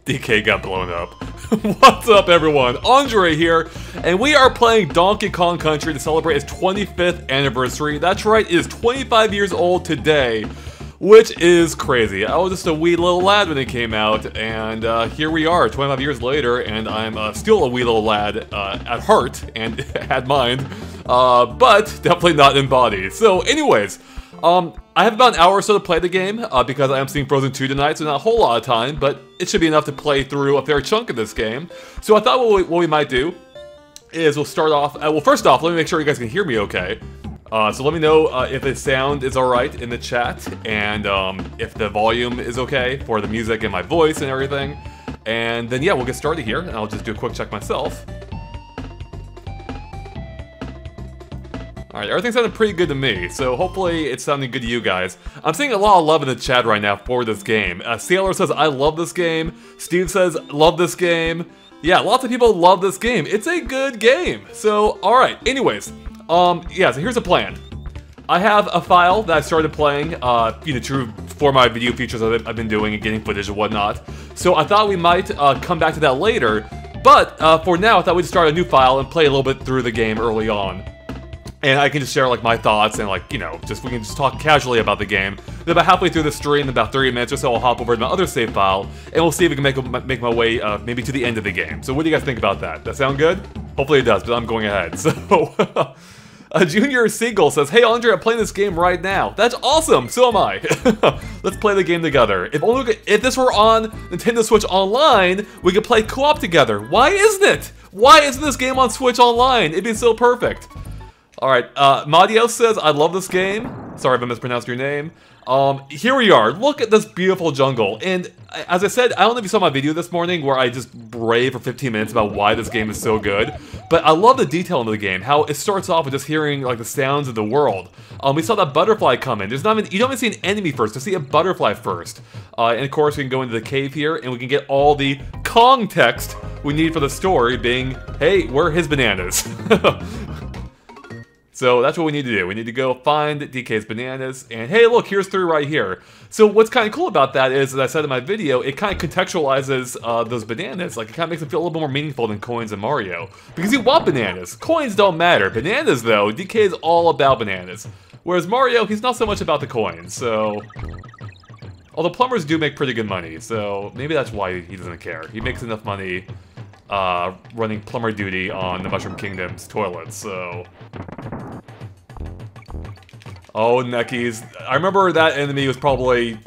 DK got blown up. What's up, everyone? Andre here, and we are playing Donkey Kong Country to celebrate its 25th anniversary. That's right, it is 25 years old today, which is crazy. I was just a wee little lad when it came out, and here we are, 25 years later, and I'm still a wee little lad at heart and at mind, but definitely not in body. So, anyways, I have about an hour or so to play the game, because I am seeing Frozen 2 tonight, so not a whole lot of time, but it should be enough to play through a fair chunk of this game. So I thought what we might do is we'll start off, well first off, let me make sure you guys can hear me okay. So let me know if the sound is alright in the chat, and if the volume is okay for the music and my voice and everything. And then yeah, we'll get started here, and I'll just do a quick check myself. Alright, everything sounded pretty good to me, so hopefully it's sounding good to you guys. I'm seeing a lot of love in the chat right now for this game. Sailor says, I love this game. Steve says, love this game. Yeah, lots of people love this game. It's a good game. So, alright, anyways. Yeah, so here's the plan. I have a file that I started playing, for my video features I've been doing and getting footage and whatnot. So I thought we might come back to that later, but for now I thought we'd start a new file and play a little bit through the game early on. And I can just share like my thoughts and like, we can just talk casually about the game. Then about halfway through the stream, in about 30 minutes or so, I'll hop over to my other save file, and we'll see if we can make my way maybe to the end of the game. So what do you guys think about that? That sound good? Hopefully it does, but I'm going ahead. So, Junior Seagull says, hey Andre, I'm playing this game right now. That's awesome, so am I. Let's play the game together. If this were on Nintendo Switch Online, we could play co-op together. Why isn't it? Why isn't this game on Switch Online? It'd be so perfect. Alright, Madio says, I love this game. Sorry if I mispronounced your name. Here we are. Look at this beautiful jungle. And as I said, I don't know if you saw my video this morning where I just raved for 15 minutes about why this game is so good. But I love the detail in the game. How it starts off with just hearing like the sounds of the world. We saw that butterfly come in. You don't even see an enemy first. You see a butterfly first. And of course, we can go into the cave here and we can get all the Kong text we need for the story being, hey, where are his bananas? So that's what we need to do. We need to go find DK's bananas, and hey look, here's 3 right here. So what's kind of cool about that is, as I said in my video, it kind of contextualizes those bananas. Like, it kind of makes them feel a little bit more meaningful than coins in Mario. Because you want bananas. Coins don't matter. Bananas, though, DK is all about bananas. Whereas Mario, he's not so much about the coins, so... Although plumbers do make pretty good money, so maybe that's why he doesn't care. He makes enough money running plumber duty on the Mushroom Kingdom's toilets, so... Oh, Neckies. I remember that enemy was probably...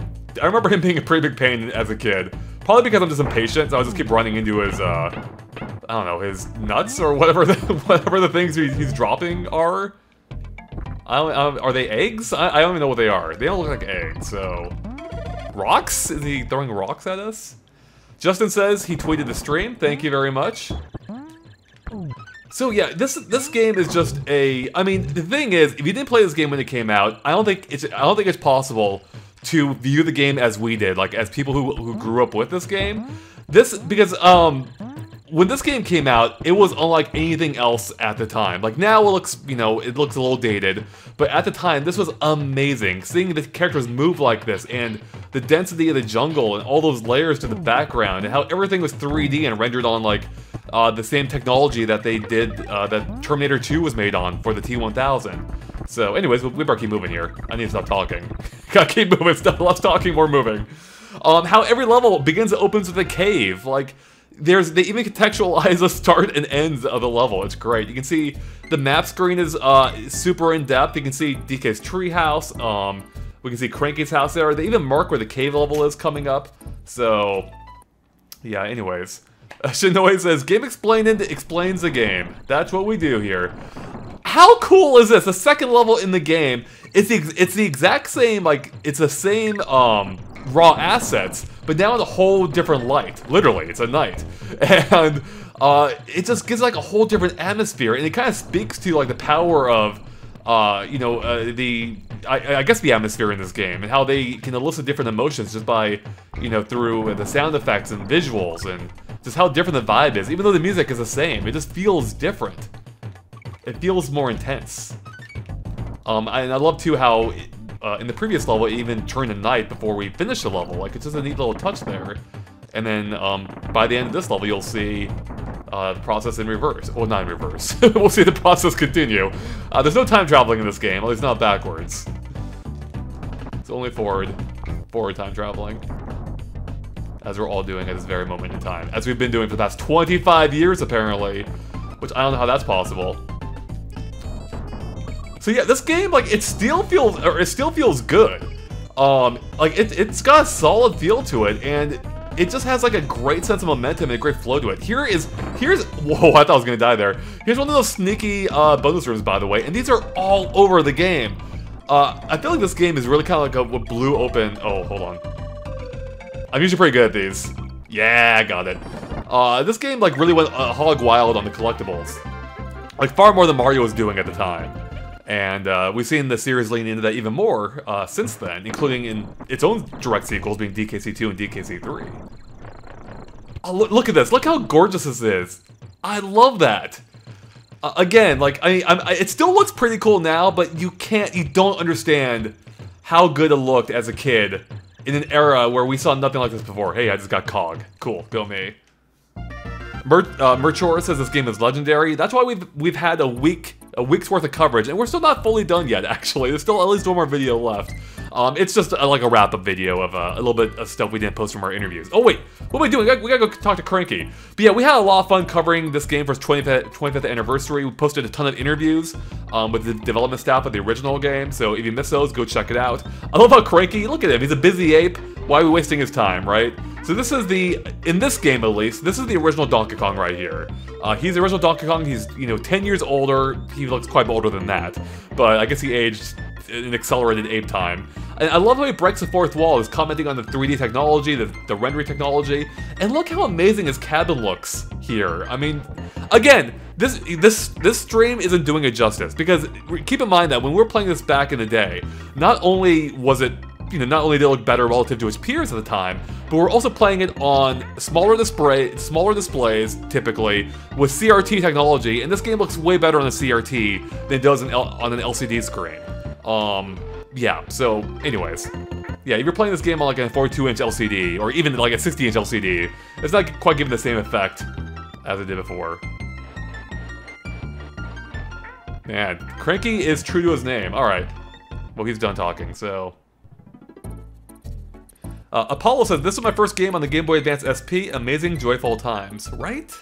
I remember him being a pretty big pain as a kid. Probably because I'm just impatient, so I just keep running into his, I don't know, his nuts or whatever the things he's dropping are. Are they eggs? I don't even know what they are. They don't look like eggs, so... Rocks? Is he throwing rocks at us? Justin says he tweeted the stream. Thank you very much. So yeah, this game is just a... I mean, the thing is, if you didn't play this game when it came out, I don't think it's possible to view the game as we did, like as people who grew up with this game. Because when this game came out, it was unlike anything else at the time. Like now it looks, it looks a little dated, but at the time this was amazing. Seeing the characters move like this and the density of the jungle and all those layers to the background and how everything was 3D and rendered on like the same technology that they did, that Terminator 2 was made on for the T-1000. So anyways, we better keep moving here. I need to stop talking. Gotta keep moving, less talking, more moving. How every level begins and opens with a cave. Like, they even contextualize the start and ends of the level. It's great. You can see the map screen is super in-depth. You can see DK's treehouse. We can see Cranky's house there. They even mark where the cave level is coming up. So, yeah, anyways. Shinoe says, Game Explained explains the game. That's what we do here. How cool is this? The second level in the game, it's the exact same, like, it's the same raw assets, but now in a whole different light. Literally, it's a night. And it just gives like a whole different atmosphere, and it kind of speaks to like the power of I guess the atmosphere in this game, and how they can elicit different emotions just by, through the sound effects and visuals, and just how different the vibe is. Even though the music is the same, it just feels different. It feels more intense. And I love too how in the previous level it even turned to night before we finished the level. Like, it's just a neat little touch there. And then by the end of this level, you'll see the process in reverse. Well, not in reverse. We'll see the process continue. There's no time traveling in this game, at least not backwards. It's only forward time traveling. As we're all doing at this very moment in time. As we've been doing for the past 25 years, apparently. Which I don't know how that's possible. So yeah, this game, like, it still feels good. Like, it's got a solid feel to it, and it just has, like, a great sense of momentum and a great flow to it. Here's, whoa, I thought I was gonna die there. Here's one of those sneaky bonus rooms, by the way, and these are all over the game. I feel like this game is really kind of like what blew open, oh, hold on. I'm usually pretty good at these. Yeah, I got it. This game, like, really went hog wild on the collectibles. Like, far more than Mario was doing at the time. And we've seen the series lean into that even more since then, including in its own direct sequels, being DKC2 and DKC3. Oh, look at this. Look how gorgeous this is. I love that. Again, like, it still looks pretty cool now, but you don't understand how good it looked as a kid in an era where we saw nothing like this before. Hey, I just got Cog. Cool, go me. Merchor says this game is legendary. That's why we've had a week's worth of coverage, and we're still not fully done yet, actually. There's still at least one more video left. It's just like a wrap-up video of a little bit of stuff we didn't post from our interviews. Oh wait, what are we doing? We gotta go talk to Cranky. But yeah, we had a lot of fun covering this game for its 25th anniversary. We posted a ton of interviews with the development staff of the original game, so if you missed those, go check it out. I love how Cranky, look at him, he's a busy ape. Why are we wasting his time, right? So this is in this game at least, this is the original Donkey Kong right here. He's the original Donkey Kong, he's, 10 years older, he looks quite older than that. But I guess he aged in accelerated ape time. And I love how he breaks the fourth wall, he's commenting on the 3D technology, the rendering technology, and look how amazing his cabin looks here. I mean, again, this stream isn't doing it justice, because keep in mind that when we were playing this back in the day, not only was it not only did it look better relative to its peers at the time, but we're also playing it on smaller displays, typically, with CRT technology, and this game looks way better on a CRT than it does on an LCD screen. Yeah, so, anyways. Yeah, if you're playing this game on like a 42-inch LCD, or even like a 60-inch LCD, it's not quite giving the same effect as it did before. Man, Cranky is true to his name. Alright. Well, he's done talking, so... Apollo says, this was my first game on the Game Boy Advance SP. Amazing, joyful times. Right?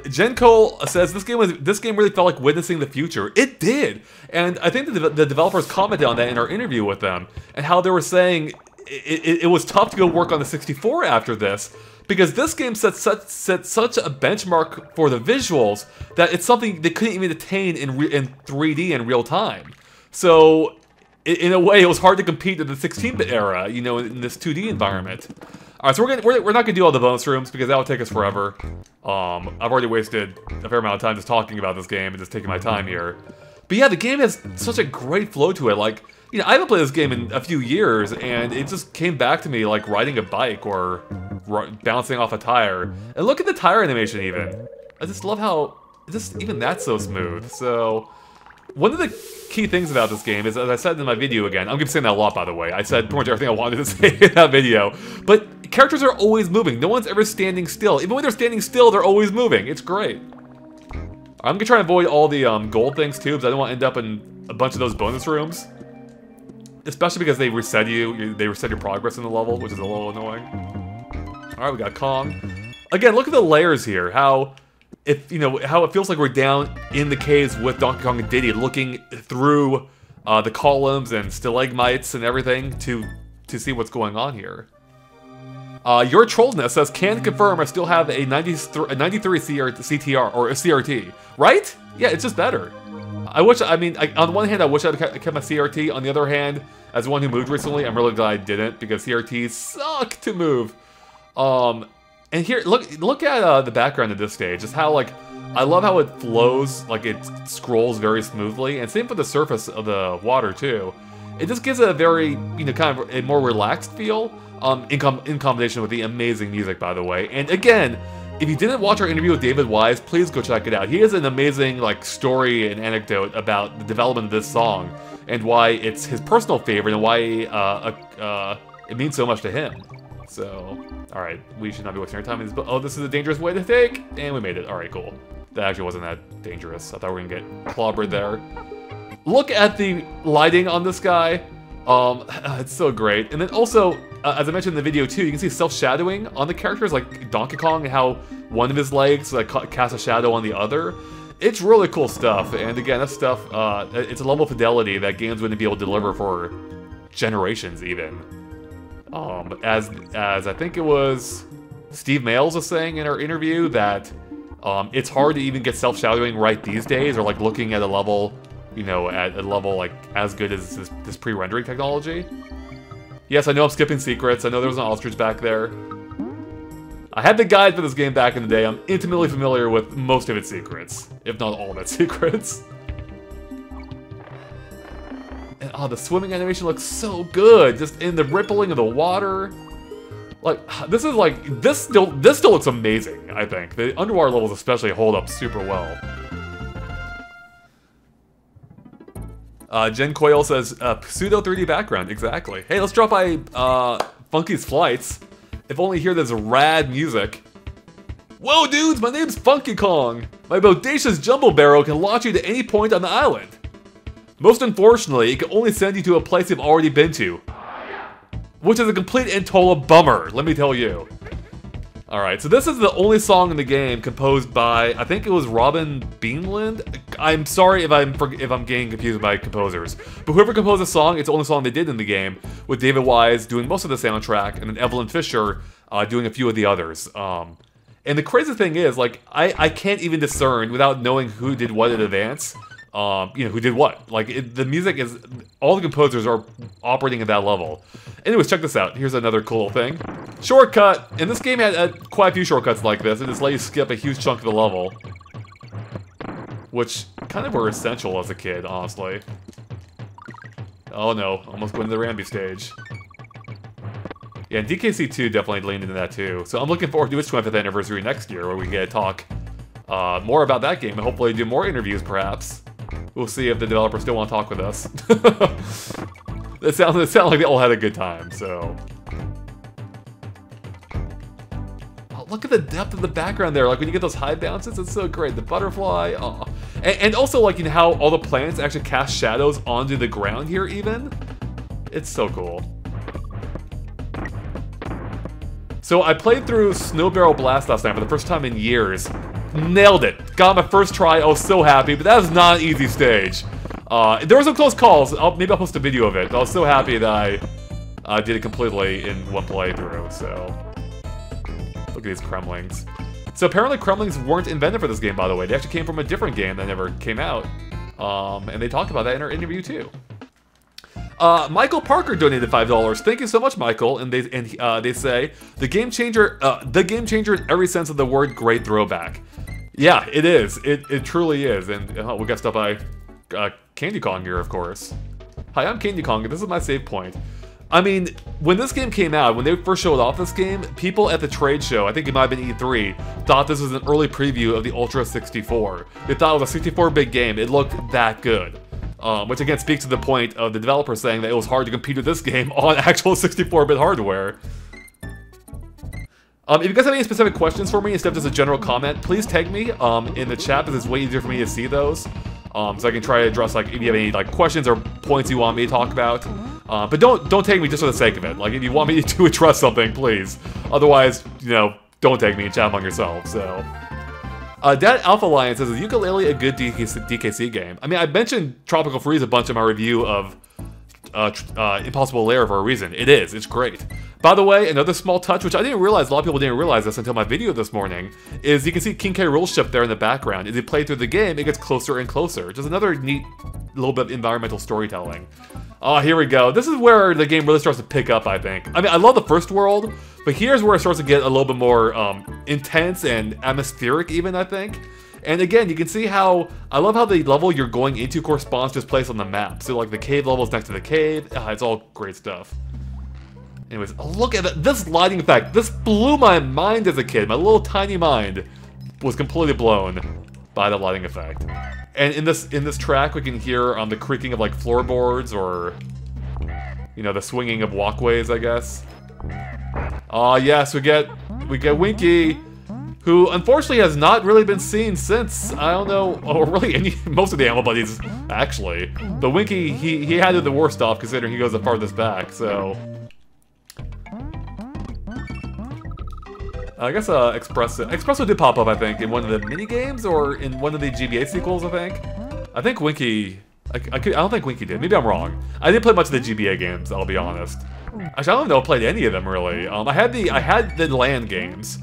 Jen Cole says, this game really felt like witnessing the future. It did! And I think the developers commented on that in our interview with them, and how they were saying it was tough to go work on the 64 after this, because this game set such a benchmark for the visuals that it's something they couldn't even attain in 3D in real time. So, in a way, it was hard to compete in the 16-bit era, in this 2D environment. Alright, so we're not gonna do all the bonus rooms because that would take us forever. I've already wasted a fair amount of time just talking about this game and just taking my time here. But yeah, the game has such a great flow to it. Like, I haven't played this game in a few years, and it just came back to me like riding a bike or bouncing off a tire. And look at the tire animation even. I just love how even that's so smooth. So, one of the key things about this game is, as I said in my video again, I'm gonna be saying that a lot by the way, I said pretty much everything I wanted to say in that video, but characters are always moving, no one's ever standing still. Even when they're standing still, they're always moving, it's great. I'm gonna try and avoid all the gold things too, because I don't want to end up in a bunch of those bonus rooms. Especially because they reset your progress in the level, which is a little annoying. Alright, we got Kong. Again, look at the layers here, how it feels like we're down in the caves with Donkey Kong and Diddy, looking through the columns and stalagmites and everything to see what's going on here. Your Trollness says, can confirm I still have a 93 CTR or a CRT, right? Yeah, it's just better. On the one hand, I wish I'd kept my CRT. On the other hand, as one who moved recently, I'm really glad I didn't, because CRTs suck to move. And here, look at the background of this stage. Just how, like, I love how it flows, like it scrolls very smoothly, and same for the surface of the water too. It just gives it a very, kind of a more relaxed feel, in combination with the amazing music, by the way. And again, if you didn't watch our interview with David Wise, please go check it out. He has an amazing, like, story and anecdote about the development of this song, and why it's his personal favorite, and why it means so much to him. So, alright, we should not be wasting our time in this, but oh, this is a dangerous way to take, and we made it. Alright, cool. That actually wasn't that dangerous. I thought we were gonna get clobbered there. Look at the lighting on this guy. It's so great. And then also, as I mentioned in the video too, you can see self-shadowing on the characters, like Donkey Kong, and how one of his legs like casts a shadow on the other. It's really cool stuff, and again, that stuff, it's a level of fidelity that games wouldn't be able to deliver for generations even. As I think it was Steve Mails was saying in our interview that it's hard to even get self-shadowing right these days, or like looking at a level, you know, at a level like as good as this pre-rendering technology. Yes, I know I'm skipping secrets. I know there was an ostrich back there. I had the guide for this game back in the day. I'm intimately familiar with most of its secrets, if not all of its secrets. And oh, the swimming animation looks so good, just in the rippling of the water. Like, this still looks amazing, I think. The underwater levels especially hold up super well. Jen Coyle says, pseudo 3D background, exactly. Hey, let's drop by Funky's Flights. If only hear this rad music. Whoa, dudes, my name's Funky Kong. My bodacious jumbo barrel can launch you to any point on the island. Most unfortunately, it can only send you to a place you've already been to. Which is a complete and total bummer, let me tell you. Alright, so this is the only song in the game composed by, I think it was Robin Beanland? I'm sorry if I'm getting confused by composers. But whoever composed the song, it's the only song they did in the game, with David Wise doing most of the soundtrack, and then Evelyn Fisher doing a few of the others. And the crazy thing is, like, I can't even discern, without knowing who did what in advance, you know, who did what. Like, the music is, all the composers are operating at that level. Anyways, check this out. Here's another cool thing. Shortcut! And this game had quite a few shortcuts like this, and just let you skip a huge chunk of the level. Which kind of were essential as a kid, honestly. Oh no, almost going to the Ramby stage. Yeah, and DKC 2 definitely leaned into that too. So I'm looking forward to its 25th anniversary next year, where we get to talk more about that game, and hopefully do more interviews, perhaps. We'll see if the developers still want to talk with us. It sounds like they all had a good time, so... Oh, look at the depth of the background there, like when you get those high bounces, it's so great. The butterfly, oh. And also, like, you know how all the plants actually cast shadows onto the ground here, even? It's so cool. So I played through Snow Barrel Blast last night for the first time in years. Nailed it. Got my first try, I was so happy, but that was not an easy stage. There were some close calls, maybe I'll post a video of it, but I was so happy that I did it completely in one playthrough, so... Look at these Kremlings. So apparently Kremlings weren't invented for this game, by the way. They actually came from a different game that never came out. And they talked about that in our interview, too. Michael Parker donated $5. Thank you so much, Michael. And they say, the game changer in every sense of the word, great throwback. Yeah, it is. It truly is. And we got stuff by Candy Kong here, of course. Hi, I'm Candy Kong, and this is my save point. I mean, when this game came out, when they first showed off this game, people at the trade show, I think it might have been E3, thought this was an early preview of the Ultra 64. They thought it was a 64-bit game. It looked that good. Which again speaks to the point of the developer saying that it was hard to compete with this game on actual 64-bit hardware. If you guys have any specific questions for me instead of just a general comment, please tag me in the chat, because it's way easier for me to see those. So I can try to address, like, if you have any like questions or points you want me to talk about. But don't take me just for the sake of it. Like, if you want me to address something, please. Otherwise, you know, don't take me and chat among yourselves, so... Dad Alpha Lion says, is Ukulele a good DKC game? I mean, I mentioned Tropical Freeze a bunch in my review of Impossible Lair for a reason. It is. It's great. By the way, another small touch, which I didn't realize, a lot of people didn't realize this until my video this morning, is you can see King K. Rool's ship there in the background. As you play through the game, it gets closer and closer. Just another neat little bit of environmental storytelling. Oh, here we go. This is where the game really starts to pick up, I think. I mean, I love the first world, but here's where it starts to get a little bit more intense and atmospheric even, I think. And again, you can see how, I love how the level you're going into corresponds to its place on the map. So like the cave level is next to the cave. It's all great stuff. Anyways, look at that. This lighting effect. This blew my mind as a kid. My little tiny mind was completely blown by the lighting effect. And in this track, we can hear the creaking of like floorboards, or, you know, the swinging of walkways, I guess. Yes, we get Winky, who unfortunately has not really been seen since, I don't know, or really most of the Animal Buddies, actually. But Winky, he had it the worst off considering he goes the farthest back, so. I guess Expresso did pop up, I think, in one of the mini games or in one of the GBA sequels, I think. I think Winky, I don't think Winky did, maybe I'm wrong. I didn't play much of the GBA games, I'll be honest. Actually, I don't know if I played any of them, really. I had the land games,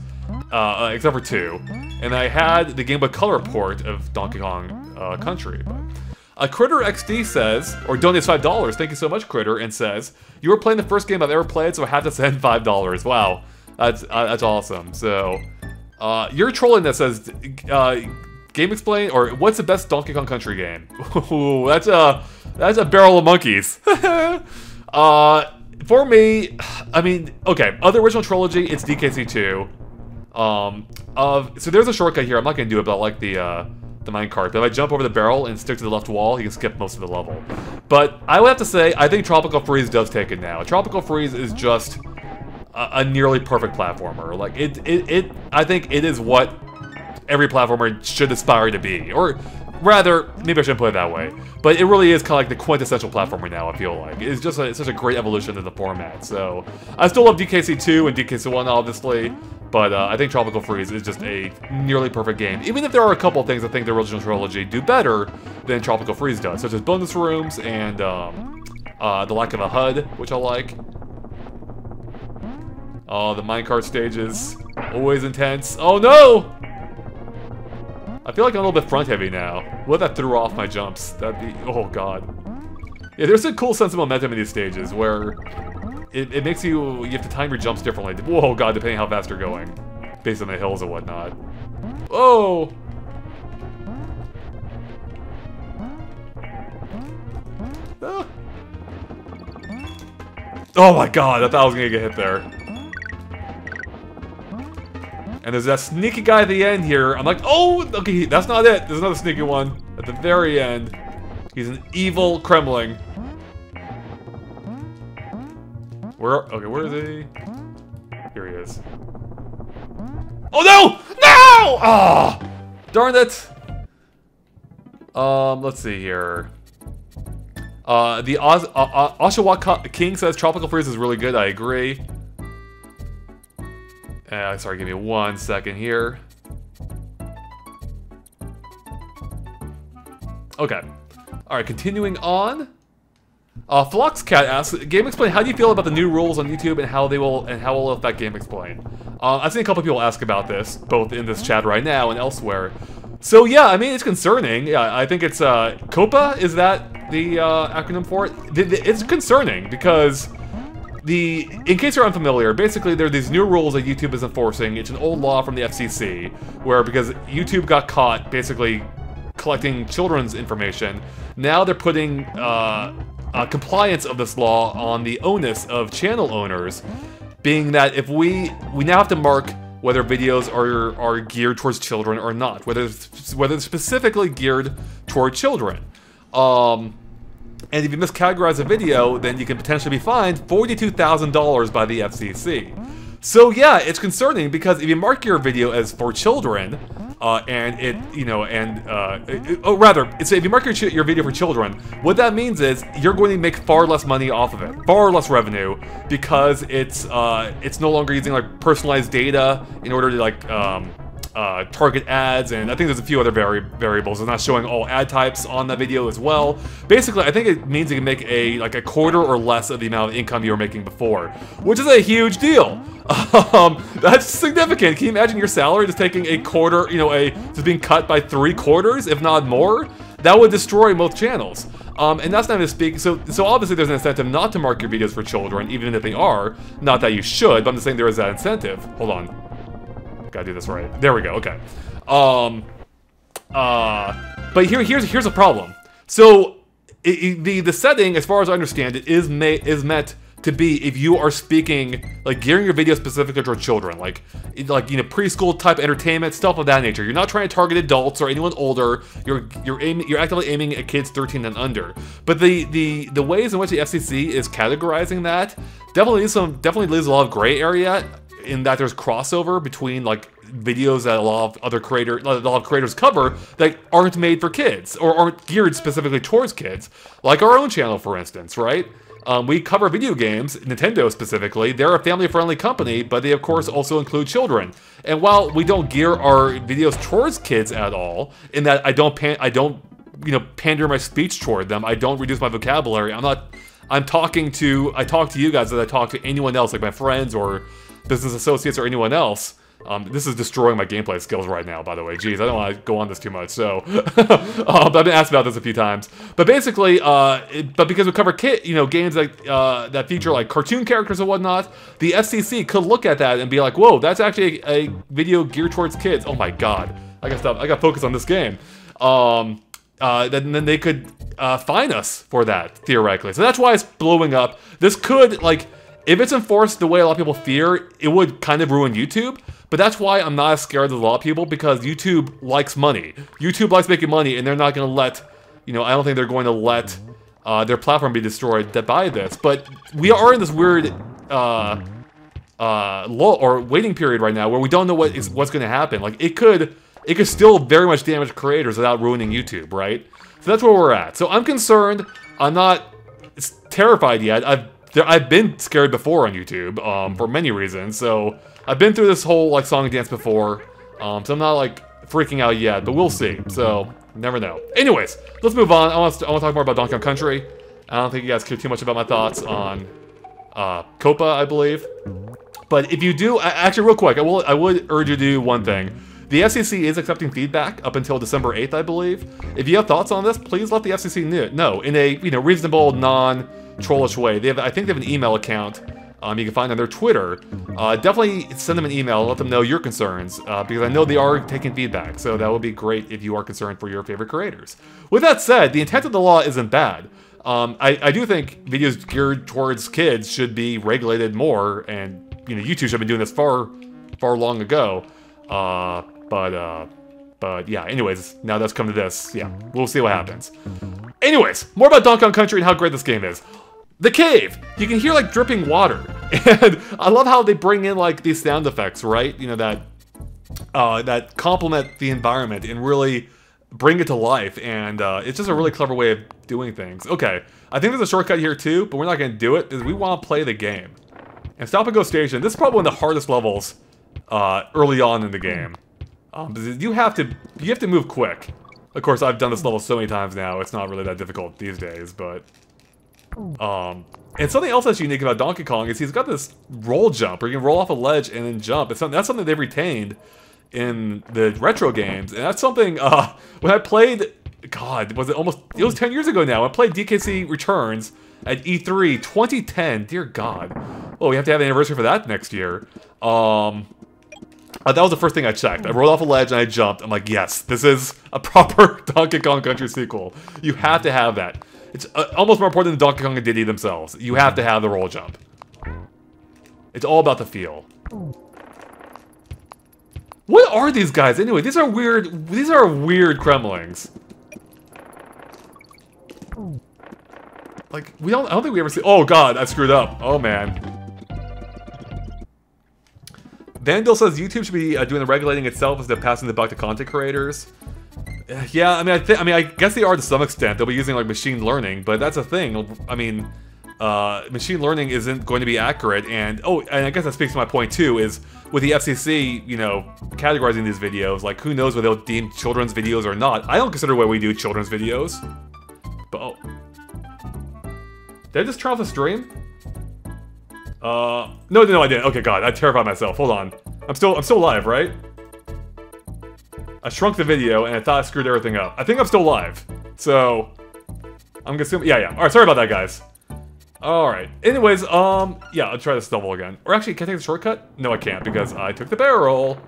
except for 2. And I had the Game Boy Color port of Donkey Kong Country. But, Critter XD says, or donates $5, thank you so much, Critter, and says, "You were playing the first game I've ever played, so I have to send $5. Wow, that's awesome. So, you're trolling that says, Game Explain, or what's the best Donkey Kong Country game? Ooh, that's a barrel of monkeys. For me, I mean, okay, other original trilogy, it's DKC2. So there's a shortcut here. I'm not gonna do it, but I like the minecart. But if I jump over the barrel and stick to the left wall, you can skip most of the level. But I would have to say, I think Tropical Freeze does take it now. Tropical Freeze is just a nearly perfect platformer. Like I think it is what every platformer should aspire to be, or rather, maybe I shouldn't put it that way, but it really is kind of like the quintessential platformer now, I feel like. It's just such a great evolution of the format, so. I still love DKC2 and DKC1, obviously, but I think Tropical Freeze is just a nearly perfect game, even if there are a couple of things I think the original trilogy do better than Tropical Freeze does, such as bonus rooms and the lack of a HUD, which I like. Oh, the minecart stages, always intense. Oh no! I feel like I'm a little bit front heavy now. What if that threw off my jumps? That'd be, oh god. Yeah, there's a cool sense of momentum in these stages where it makes you have to time your jumps differently. Whoa, god, depending how fast you're going, based on the hills and whatnot. Oh! Ah. Oh my god, I thought I was gonna get hit there. And there's that sneaky guy at the end here. I'm like, oh, okay, that's not it. There's another sneaky one at the very end. He's an evil Kremling. Where is he? Here he is. Oh no! No! Ah! Oh, darn it! Let's see here. The Oshawa King says Tropical Freeze is really good. I agree. Sorry, give me 1 second here. Okay. Alright, continuing on. Floxcat asks, Game Explain, how do you feel about the new rules on YouTube and how will affect Game Explain? I've seen a couple people ask about this, both in this chat right now and elsewhere. So yeah, I mean, it's concerning. Yeah, I think it's, COPA, is that the acronym for it? It's concerning because in case you're unfamiliar, basically there are these new rules that YouTube is enforcing. It's an old law from the FCC, where because YouTube got caught basically collecting children's information, now they're putting compliance of this law on the onus of channel owners, being that if we now have to mark whether videos are geared towards children or not, whether it's specifically geared toward children. And if you miscategorize a video, then you can potentially be fined $42,000 by the FCC. So yeah, it's concerning because if you mark your video as for children, if you mark your video for children, what that means is you're going to make far less money off of it, far less revenue, because it's no longer using like personalized data in order to like target ads, and I think there's a few other variables. It's not showing all ad types on that video as well. Basically, I think it means you can make a quarter or less of the amount of income you were making before, which is a huge deal. That's significant. Can you imagine your salary just taking a quarter, just being cut by 3/4, if not more? That would destroy most channels. And that's not even speaking, so obviously there's an incentive not to mark your videos for children, even if they are. Not that you should, but I'm just saying there is that incentive. Hold on. Gotta do this right. There we go, okay. But here's a problem. So, the setting, as far as I understand it, is meant to be if you are speaking, like gearing your video specifically towards children, like you know, preschool type entertainment, stuff of that nature. You're not trying to target adults or anyone older. You're actively aiming at kids 13 and under. But the ways in which the FCC is categorizing that definitely leaves a lot of gray area, in that there's crossover between like videos that a lot of creators cover that aren't made for kids or aren't geared specifically towards kids, like our own channel, for instance, right? We cover video games, Nintendo specifically. They're a family-friendly company, but they of course also include children. And while we don't gear our videos towards kids at all, in that I don't you know, pander my speech toward them, I don't reduce my vocabulary. I talk to you guys as I talk to anyone else, like my friends or business associates or anyone else. This is destroying my gameplay skills right now, by the way. Jeez, I don't want to go on this too much, so... I've been asked about this a few times. But basically, but because we cover games like, that feature like cartoon characters and whatnot, the FCC could look at that and be like, whoa, that's actually a video geared towards kids. Oh my god. I gotta focus on this game. Then they could fine us for that, theoretically. So that's why it's blowing up. This could, like... If it's enforced the way a lot of people fear, it would kind of ruin YouTube. But that's why I'm not as scared as a lot of people, because YouTube likes money. YouTube likes making money, and they're not going to let, you know, I don't think they're going to let their platform be destroyed by this. But we are in this weird lull or waiting period right now where we don't know what's going to happen. Like, it could still very much damage creators without ruining YouTube, right? So that's where we're at. So I'm concerned. I'm not terrified yet. I've been scared before on YouTube, for many reasons, so I've been through this whole, like, song and dance before, so I'm not, like, freaking out yet, but we'll see, so, never know. Anyways, let's move on. I want to talk more about Donkey Kong Country. I don't think you guys care too much about my thoughts on, Copa, I believe. But if you do, actually, real quick, I would urge you to do one thing. The FCC is accepting feedback up until December 8th, I believe. If you have thoughts on this, please let the FCC know in a, you know, reasonable, non-trollish way. I think they have an email account you can find on their Twitter. Definitely send them an email, let them know your concerns, because I know they are taking feedback, so that would be great if you are concerned for your favorite creators. With that said, the intent of the law isn't bad. I do think videos geared towards kids should be regulated more, and, you know, YouTube should have been doing this far long ago. But yeah, anyways, now that's come to this. Yeah, we'll see what happens. Anyways, more about Donkey Kong Country and how great this game is. The cave! You can hear, like, dripping water. And I love how they bring in, like, these sound effects, right? You know, that complement the environment and really bring it to life. And it's just a really clever way of doing things. Okay, I think there's a shortcut here too, but we're not going to do it because we want to play the game. And Stop and Go Station, this is probably one of the hardest levels early on in the game. You have to move quick. Of course, I've done this level so many times now, it's not really that difficult these days, but... and something else that's unique about Donkey Kong is he's got this roll jump, where you can roll off a ledge and then jump. That's something they've retained in the retro games, and that's something, when I played, God, it was 10 years ago now, I played DKC Returns at E3 2010, dear God. Well, we have to have an anniversary for that next year. That was the first thing I checked. I rolled off a ledge and I jumped. I'm like, yes, this is a proper Donkey Kong Country sequel. You have to have that. It's almost more important than Donkey Kong and Diddy themselves. You have to have the roll jump. It's all about the feel. What are these guys anyway? These are weird Kremlings. Like, I don't think we ever see... Oh god, I screwed up. Oh man. Vandal says YouTube should be doing the regulating itself instead of passing the buck to content creators. Yeah, I mean, I guess they are to some extent. They'll be using, like, machine learning, but that's a thing. I mean, machine learning isn't going to be accurate, and I guess that speaks to my point too, is with the FCC, you know, categorizing these videos, like, who knows whether they'll deem children's videos or not. I don't consider what we do children's videos. But, did I just turn off the stream? No, I didn't. Okay, God, I terrified myself. Hold on. I'm still live, right? I shrunk the video, and I thought I screwed everything up. I think I'm still live. So, I'm assuming... Yeah. Alright, sorry about that, guys. Alright. Anyways, yeah, I'll try this level again. Or actually, can I take the shortcut? No, I can't, because I took the barrel.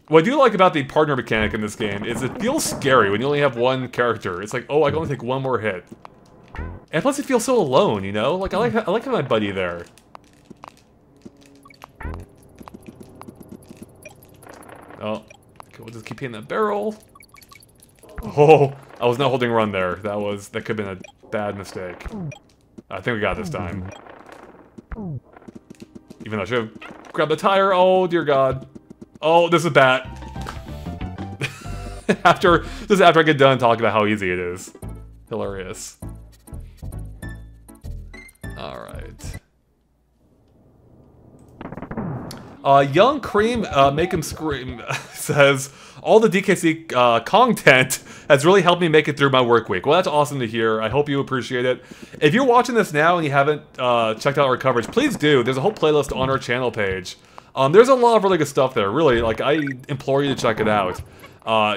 What I do like about the partner mechanic in this game is it feels scary when you only have one character. It's like, oh, I can only take one more hit. And plus, it feels so alone, you know? Like, I like having my buddy there. Oh, okay, we'll just keep hitting that barrel. Oh, I was not holding run there. That could have been a bad mistake. I think we got it this time. Even though I should have grabbed the tire. Oh, dear God. Oh, this is bad. Just after I get done talking about how easy it is. Hilarious. Alright. Young Cream, Make Him Scream, says, all the DKC content has really helped me make it through my work week. Well, that's awesome to hear. I hope you appreciate it. If you're watching this now and you haven't checked out our coverage, please do. There's a whole playlist on our channel page. There's a lot of really good stuff there, really. Like, I implore you to check it out.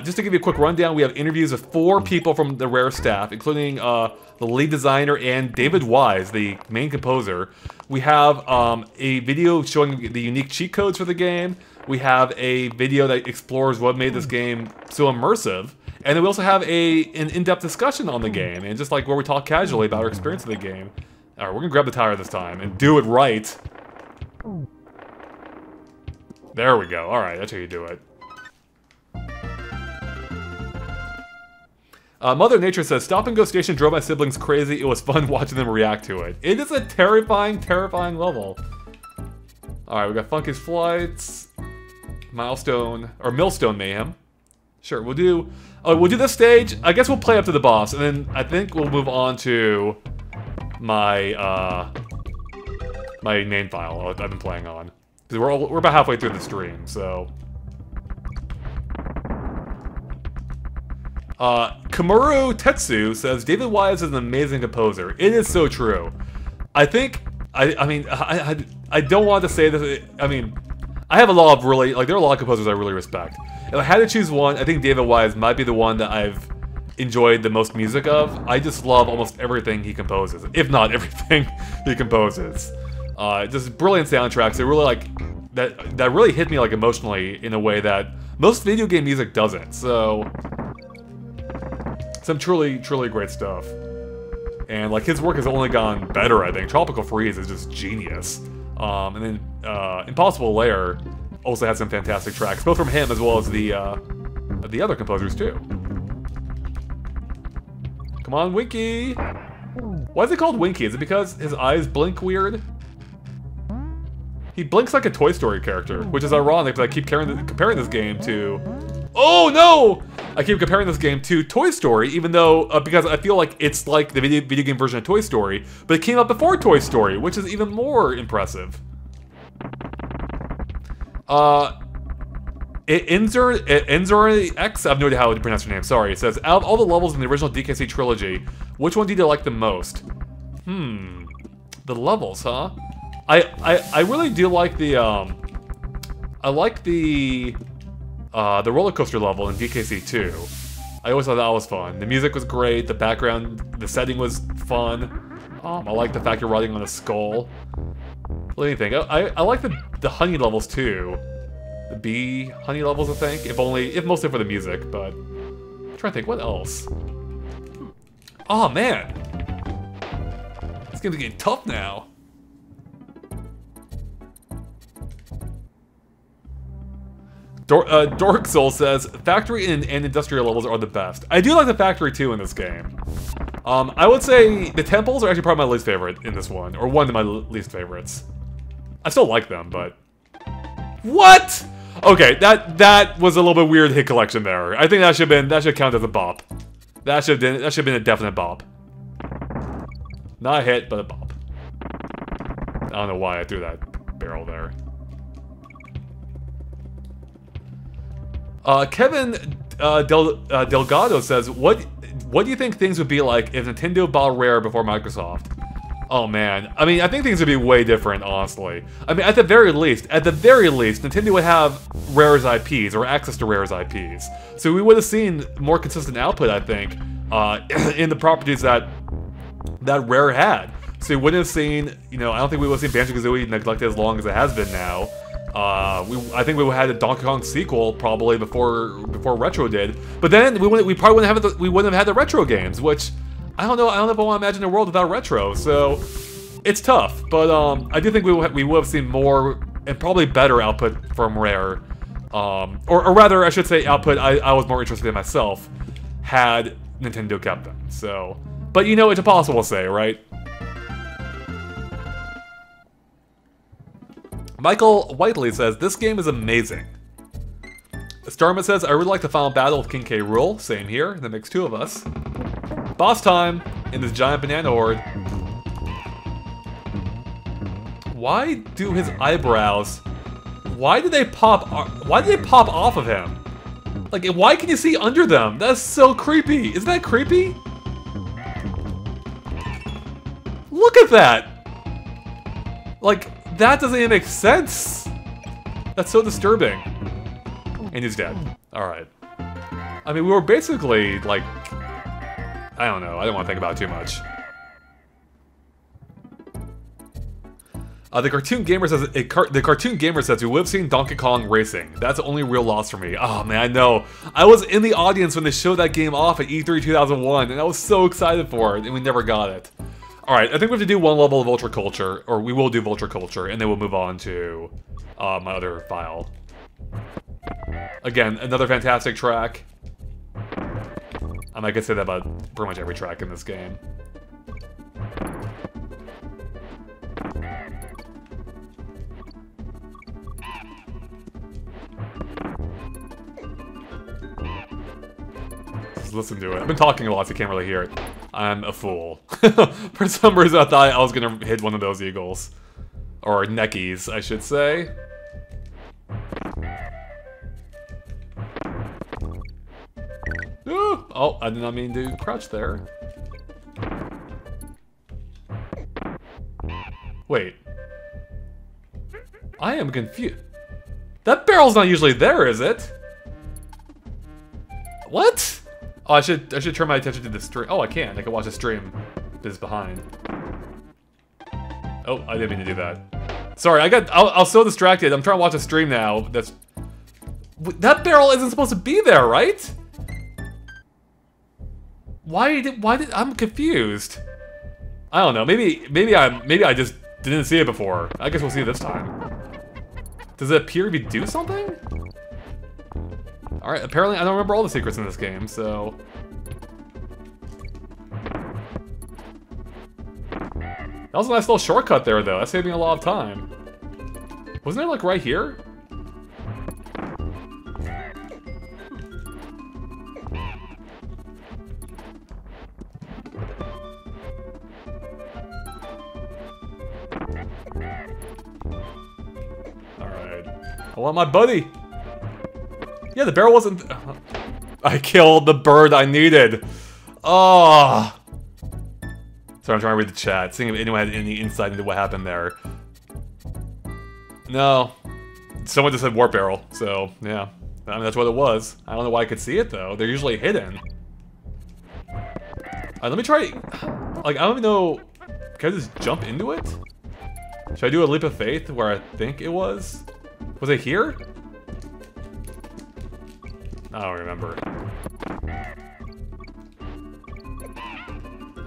Just to give you a quick rundown, we have interviews with 4 people from the Rare staff, including the lead designer and David Wise, the main composer. We have a video showing the unique cheat codes for the game. We have a video that explores what made this game so immersive. And then we also have an in-depth discussion on the game, and just like where we talk casually about our experience of the game. Alright, we're gonna grab the tire this time and do it right. There we go. Alright, that's how you do it. Mother Nature says, Stop and Go Station drove my siblings crazy. It was fun watching them react to it. It is a terrifying, terrifying level. Alright, we got Funky's Flights, Millstone Mayhem. Sure, we'll do this stage. I guess we'll play up to the boss, and then I think we'll move on to my my main file I've been playing on. Because we're about halfway through the stream, so. Kamuru Tetsu says, David Wise is an amazing composer. It is so true. I think, I don't want to say this, I mean, I have a lot of really, like, there are a lot of composers I really respect. If I had to choose one, I think David Wise might be the one that I've enjoyed the most music of. I just love almost everything he composes, if not everything he composes. Just brilliant soundtracks. They really, like, that really hit me, like, emotionally in a way that most video game music doesn't, so. Some truly, truly great stuff. And, like, his work has only gone better, I think. Tropical Freeze is just genius. And then, Impossible Lair also has some fantastic tracks, both from him as well as the other composers, too. Come on, Winky! Why is it called Winky? Is it because his eyes blink weird? He blinks like a Toy Story character, which is ironic because I keep comparing this game to... Oh, no! I keep comparing this game to Toy Story, even though, because I feel like it's like the video game version of Toy Story, but it came out before Toy Story, which is even more impressive. Enzor X, I have no idea how to pronounce your name, sorry. It says, out of all the levels in the original DKC trilogy, which one did you like the most? The levels, huh? I really do like the, I like the roller coaster level in DKC 2. I always thought that was fun. The music was great, the background, the setting was fun. I like the fact you're riding on a skull. What do you think? I like the honey levels too. The bee honey levels, I think. If mostly for the music, but I'm trying to think, what else? Oh man! It's gonna be getting tough now. Dork Soul says, factory and industrial levels are the best. I do like the factory too in this game. I would say the temples are actually probably my least favorite in this one, or one of my least favorites. I still like them, but... What?! Okay, that was a little bit weird hit collection there. I think that should count as a bop. That should have been a definite bop. Not a hit, but a bop. I don't know why I threw that barrel there. Kevin Delgado says, what do you think things would be like if Nintendo bought Rare before Microsoft? Oh man, I mean, I think things would be way different, honestly. I mean, at the very least, Nintendo would have Rare's IPs, or access to Rare's IPs. So we would have seen more consistent output, I think, in the properties that Rare had. So we wouldn't have seen, you know, I don't think we would have seen Banjo-Kazooie neglected as long as it has been now. I think we had a Donkey Kong sequel probably before Retro did. But then we probably wouldn't have had the Retro games, which I don't know if I want to imagine a world without Retro. So it's tough, but I do think we would have seen more and probably better output from Rare, or rather, I should say output I was more interested in myself had Nintendo kept them. So, but you know, it's impossible to say, right? Michael Whiteley says, this game is amazing. Starman says, I really like the final battle of King K. Rool. Same here, that makes two of us. Boss time in this giant banana horde. Why do his eyebrows, why did they pop off of him? Like, why can you see under them? That's so creepy. Isn't that creepy? Look at that! Like, that doesn't even make sense. That's so disturbing. And he's dead. Alright. I mean, we were basically, like... I don't know. I don't want to think about it too much. The Cartoon Gamer says we would have seen Donkey Kong Racing. That's the only real loss for me. Oh man, I know. I was in the audience when they showed that game off at E3 2001, and I was so excited for it, and we never got it. Alright, I think we have to do one level of Ultra Culture, or we will do Ultra Culture, and then we'll move on to my other file. Again, another fantastic track. I might could say that about pretty much every track in this game. Just listen to it. I've been talking a lot, so you can't really hear it. I'm a fool. For some reason, I thought I was gonna hit one of those eagles. Or neckies, I should say. Ooh! Oh, I did not mean to crouch there. Wait. I am confused. That barrel's not usually there, is it? What? Oh, I should turn my attention to the stream. Oh, I can watch the stream. This is behind. Oh, I didn't mean to do that. Sorry, I was so distracted. I'm trying to watch a stream now. That barrel isn't supposed to be there, right? Why did I'm confused. I don't know. Maybe I just didn't see it before. I guess we'll see it this time. Does it appear to do something? Alright, apparently I don't remember all the secrets in this game, so... That was a nice little shortcut there, though. That saved me a lot of time. Wasn't there, like, right here? Alright. I want my buddy! Yeah, the barrel wasn't... I killed the bird I needed! Oh. Sorry, I'm trying to read the chat, seeing if anyone had any insight into what happened there. No. Someone just said warp barrel, so, yeah. I mean, that's what it was. I don't know why I could see it, though. They're usually hidden. Alright, let me try... Like, I don't even know... Can I just jump into it? Should I do a leap of faith where I think it was? Was it here? I don't remember.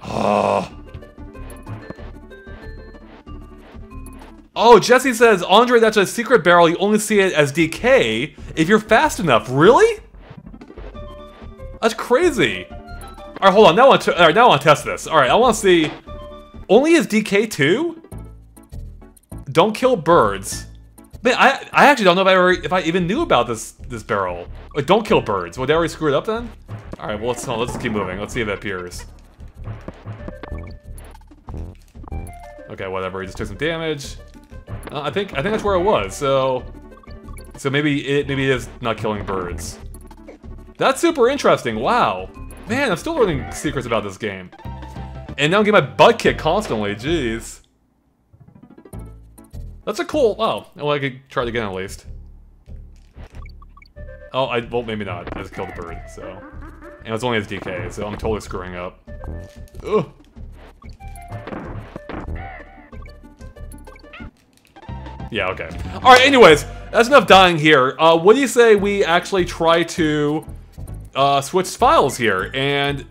Oh. Oh, Jesse says, Andre, that's a secret barrel. You only see it as DK if you're fast enough. Really? That's crazy. All right, hold on. Now I want to test this. All right, I want to see. Only as DK too? Don't kill birds. Man, I actually don't know if I even knew about this barrel. Like, don't kill birds. Would they already screw it up then? All right, well let's keep moving. Let's see if it appears. Okay, whatever. He just took some damage. I think that's where it was. So maybe it is not killing birds. That's super interesting. Wow, man, I'm still learning secrets about this game. And now I'm getting my butt kicked constantly. Jeez. That's a cool. Oh, well, I could try it again at least. Oh, well, maybe not. I just killed the bird. So, and it's only as DK, so I'm totally screwing up. Ugh. Yeah, okay. Alright, anyways, That's enough dying here. What do you say we actually try to switch files here, and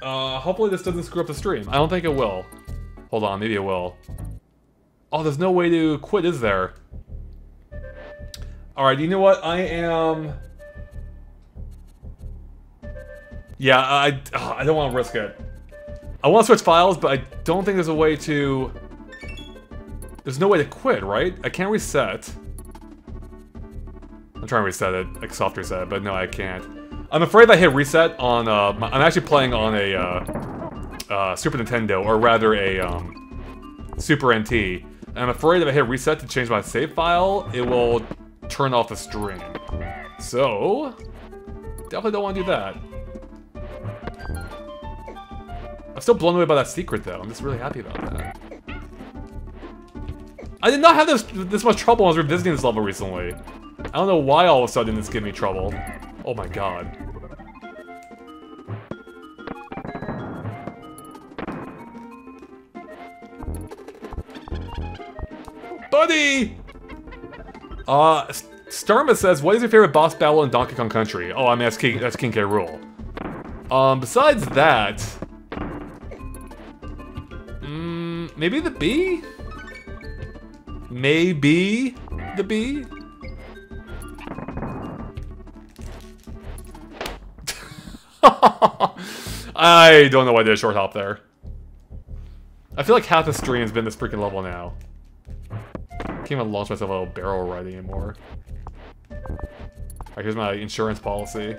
hopefully this doesn't screw up the stream. I don't think it will. Hold on, maybe it will. Oh, there's no way to quit, is there? Alright, you know what? I am... Yeah, I don't want to risk it. I want to switch files, but I don't think there's a way to... There's no way to quit, right? I can't reset. I'm trying to reset it, like soft reset, but no, I can't. I'm afraid if I hit reset on, I'm actually playing on a, Super Nintendo, or rather a, Super NT. And I'm afraid if I hit reset to change my save file, it will turn off the stream. So, definitely don't want to do that. I'm still blown away by that secret, though. I'm just really happy about that. I did not have this much trouble when I was revisiting this level recently. I don't know why all of a sudden it's giving me trouble. Oh my god. Buddy! Starma says, what is your favorite boss battle in Donkey Kong Country? Oh, I mean, that's King K. Rool. Besides that... maybe the bee? Maybe the bee? I don't know why I did a short hop there. I feel like half the stream's been this freaking level now. Can't even launch myself a little barrel right anymore. Alright, here's my insurance policy.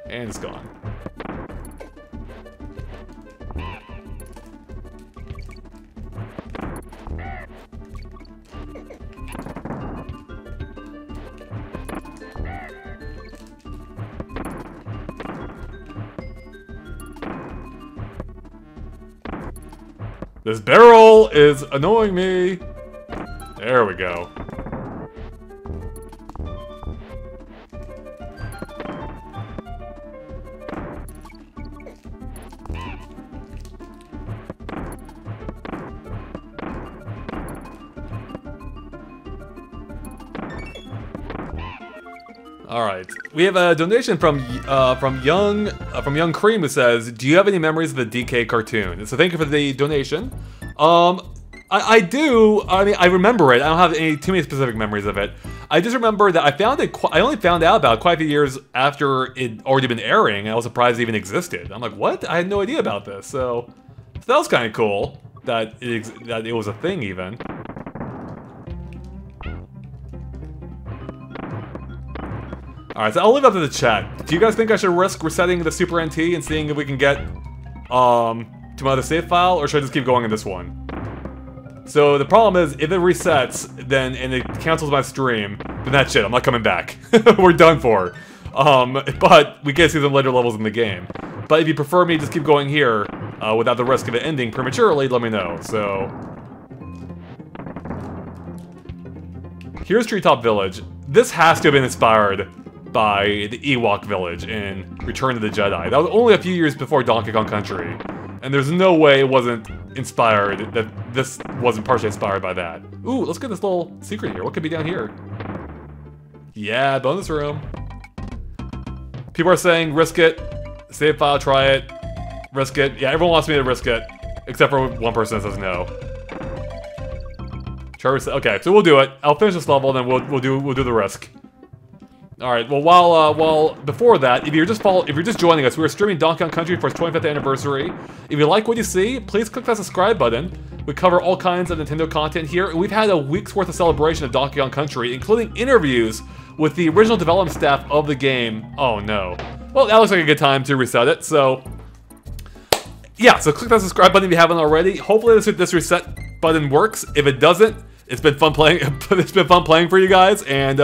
And it's gone. This barrel is annoying me. There we go. All right, we have a donation from Young Cream who says, "Do you have any memories of the DK cartoon?" So thank you for the donation. I do. I mean, I remember it. I don't have too many specific memories of it. I just remember that I found it. I only found out about it quite a few years after it already been airing. I was surprised it even existed. I'm like, what? I had no idea about this. So that was kind of cool that it was a thing even. Alright, so I'll leave up to the chat. Do you guys think I should risk resetting the Super NT and seeing if we can get to my other save file, or should I just keep going in this one? So the problem is, if it resets, then and it cancels my stream, then that's it. I'm not coming back. We're done for. But we can see some later levels in the game. But if you prefer me to just keep going here without the risk of it ending prematurely, let me know. So here's Treetop Village. This has to have been inspired by the Ewok Village in Return of the Jedi. That was only a few years before Donkey Kong Country. And there's no way it wasn't inspired, that this wasn't partially inspired by that. Ooh, let's get this little secret here. What could be down here? Yeah, bonus room. People are saying, risk it. Save file, try it. Risk it. Yeah, everyone wants me to risk it. Except for one person that says no. Okay, so we'll do it. I'll finish this level, then we'll do the risk. All right. Well, while before that, if you're just joining us, we were streaming Donkey Kong Country for its 25th anniversary. If you like what you see, please click that subscribe button. We cover all kinds of Nintendo content here, and we've had a week's worth of celebration of Donkey Kong Country, including interviews with the original development staff of the game. Oh no. Well, that looks like a good time to reset it. So, yeah. So click that subscribe button if you haven't already. Hopefully, this reset button works. If it doesn't, it's been fun playing. It's been fun playing for you guys, and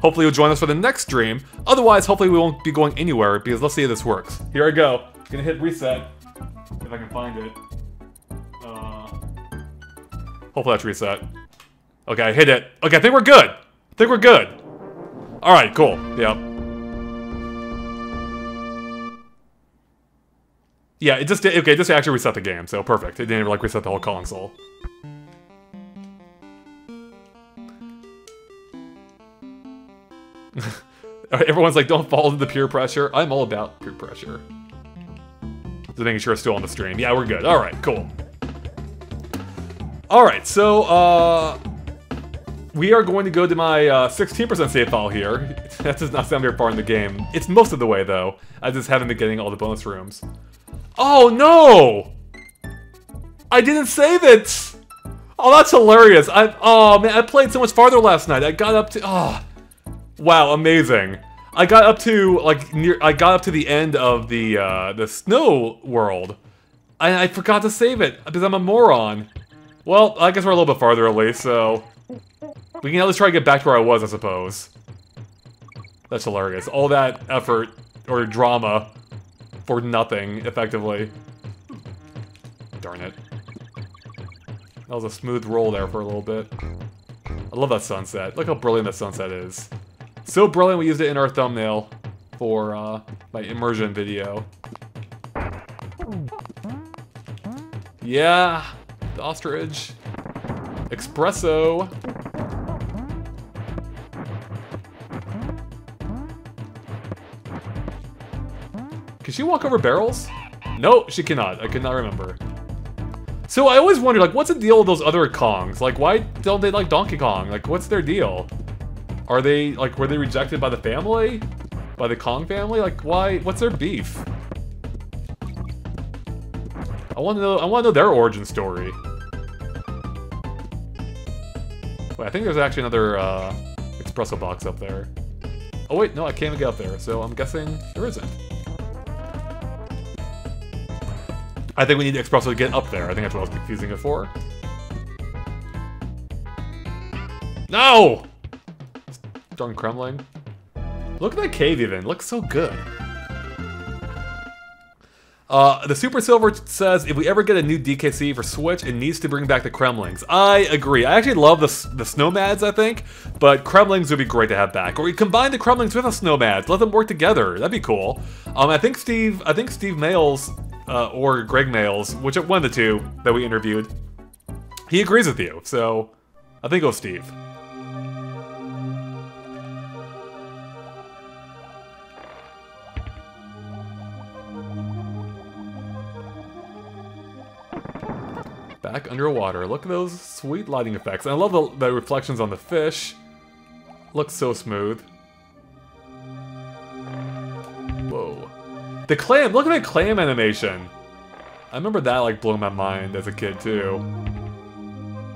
hopefully you'll join us for the next stream. Otherwise, hopefully we won't be going anywhere, because let's see if this works. Here I go. Gonna hit reset, if I can find it. Hopefully that's reset. Okay, I hit it. Okay, I think we're good. I think we're good. Alright, cool. Yep. Yeah, it just did. Okay, just actually reset the game, so perfect. It didn't like reset the whole console. Everyone's like, don't fall into the peer pressure. I'm all about peer pressure. Just making sure it's still on the stream. Yeah, we're good. Alright, cool. Alright, so, we are going to go to my 16% save file here. That does not sound very far in the game. It's most of the way, though. I just haven't been getting all the bonus rooms. Oh, no! I didn't save it! Oh, that's hilarious. Oh, man, I played so much farther last night. I got up to... Oh, wow, amazing. I got up to, like, I got up to the end of the snow world. I forgot to save it, because I'm a moron. Well, I guess we're a little bit farther at least, so... We can at least try to get back to where I was, I suppose. That's hilarious. All that effort, or drama, for nothing, effectively. Darn it. That was a smooth roll there for a little bit. I love that sunset. Look how brilliant that sunset is. So brilliant we used it in our thumbnail for my immersion video. Yeah, the ostrich. Espresso. Can she walk over barrels? No, she cannot. I cannot remember. So I always wonder, like, what's the deal with those other Kongs? Like, why don't they like Donkey Kong? Like, what's their deal? Are they, like, were they rejected by the family? By the Kong family? Like, why? What's their beef? I want to know their origin story. Wait, I think there's actually another espresso box up there. Oh wait, no, I can't even get up there, so I'm guessing there isn't. I think we need espresso to get up there. I think that's what I was confusing it for. No! Darn Kremling. Look at that cave even. Looks so good. The Super Silver says, if we ever get a new DKC for Switch, it needs to bring back the Kremlings. I agree. I actually love the Snowmads, I think, but Kremlings would be great to have back. Or we combine the Kremlings with the Snowmads. Let them work together. That'd be cool. I think Steve Mails, or Greg Mails, which one of the two that we interviewed, he agrees with you. So, I think it was Steve. Back underwater. Look at those sweet lighting effects. And I love the reflections on the fish. Looks so smooth. Whoa. The clam! Look at that clam animation! I remember that, like, blowing my mind as a kid, too.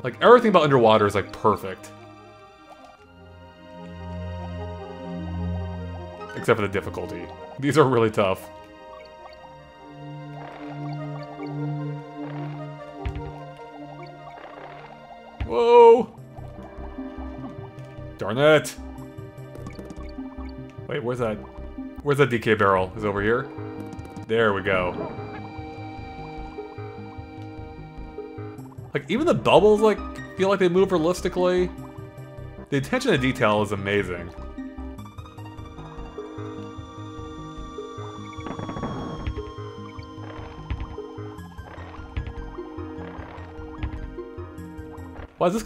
Like, everything about underwater is, like, perfect. Except for the difficulty. These are really tough. Whoa! Darn it! Wait, where's that? Where's that DK barrel? Is it over here? There we go. Like, even the bubbles, like, feel like they move realistically. The attention to detail is amazing. Why does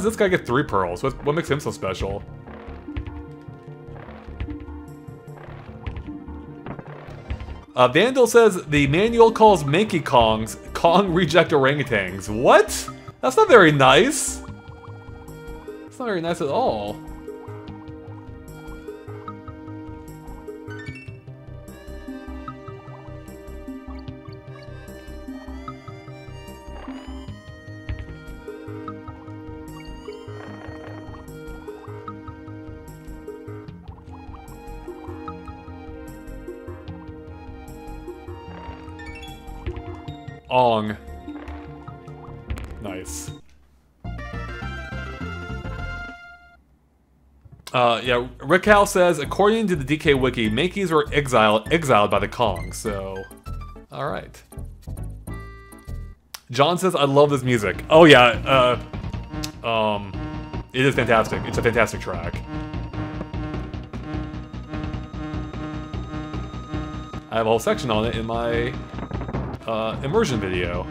this guy get 3 pearls? What makes him so special? Vandal says the manual calls Manky Kongs Kong reject orangutans. What? That's not very nice. That's not very nice at all. Ong. Nice. Yeah, Rick Hal says, according to the DK Wiki, Mankeys were exiled by the Kong, so... Alright. John says, I love this music. Oh yeah, it is fantastic. It's a fantastic track. I have a whole section on it in my immersion video.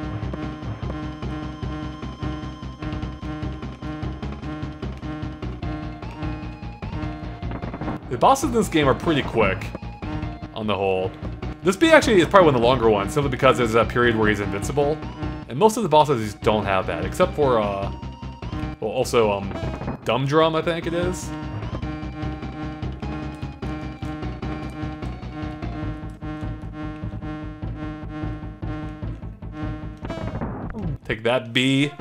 The bosses in this game are pretty quick, on the whole. This bee actually is probably one of the longer ones, simply because there's that period where he's invincible. And most of the bosses don't have that, except for, well, also, Dumb Drum, I think it is. Take that, bee.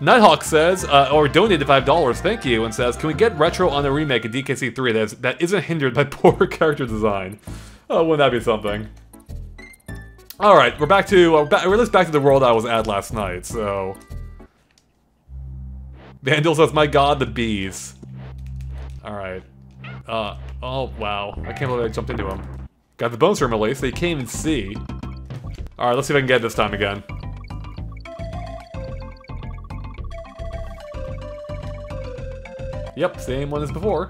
Nighthawk says, or donated $5, thank you, and says, can we get retro on the remake of DKC3 that isn't hindered by poor character design? Oh, wouldn't that be something? Alright, we're back to, we're at least back to the world I was at last night, so... Vandal says, my god, the bees. Alright. Oh, wow. I can't believe I jumped into him. Got the bonus room release, so you can't even see. Alright, let's see if I can get it this time again. Yep, same one as before.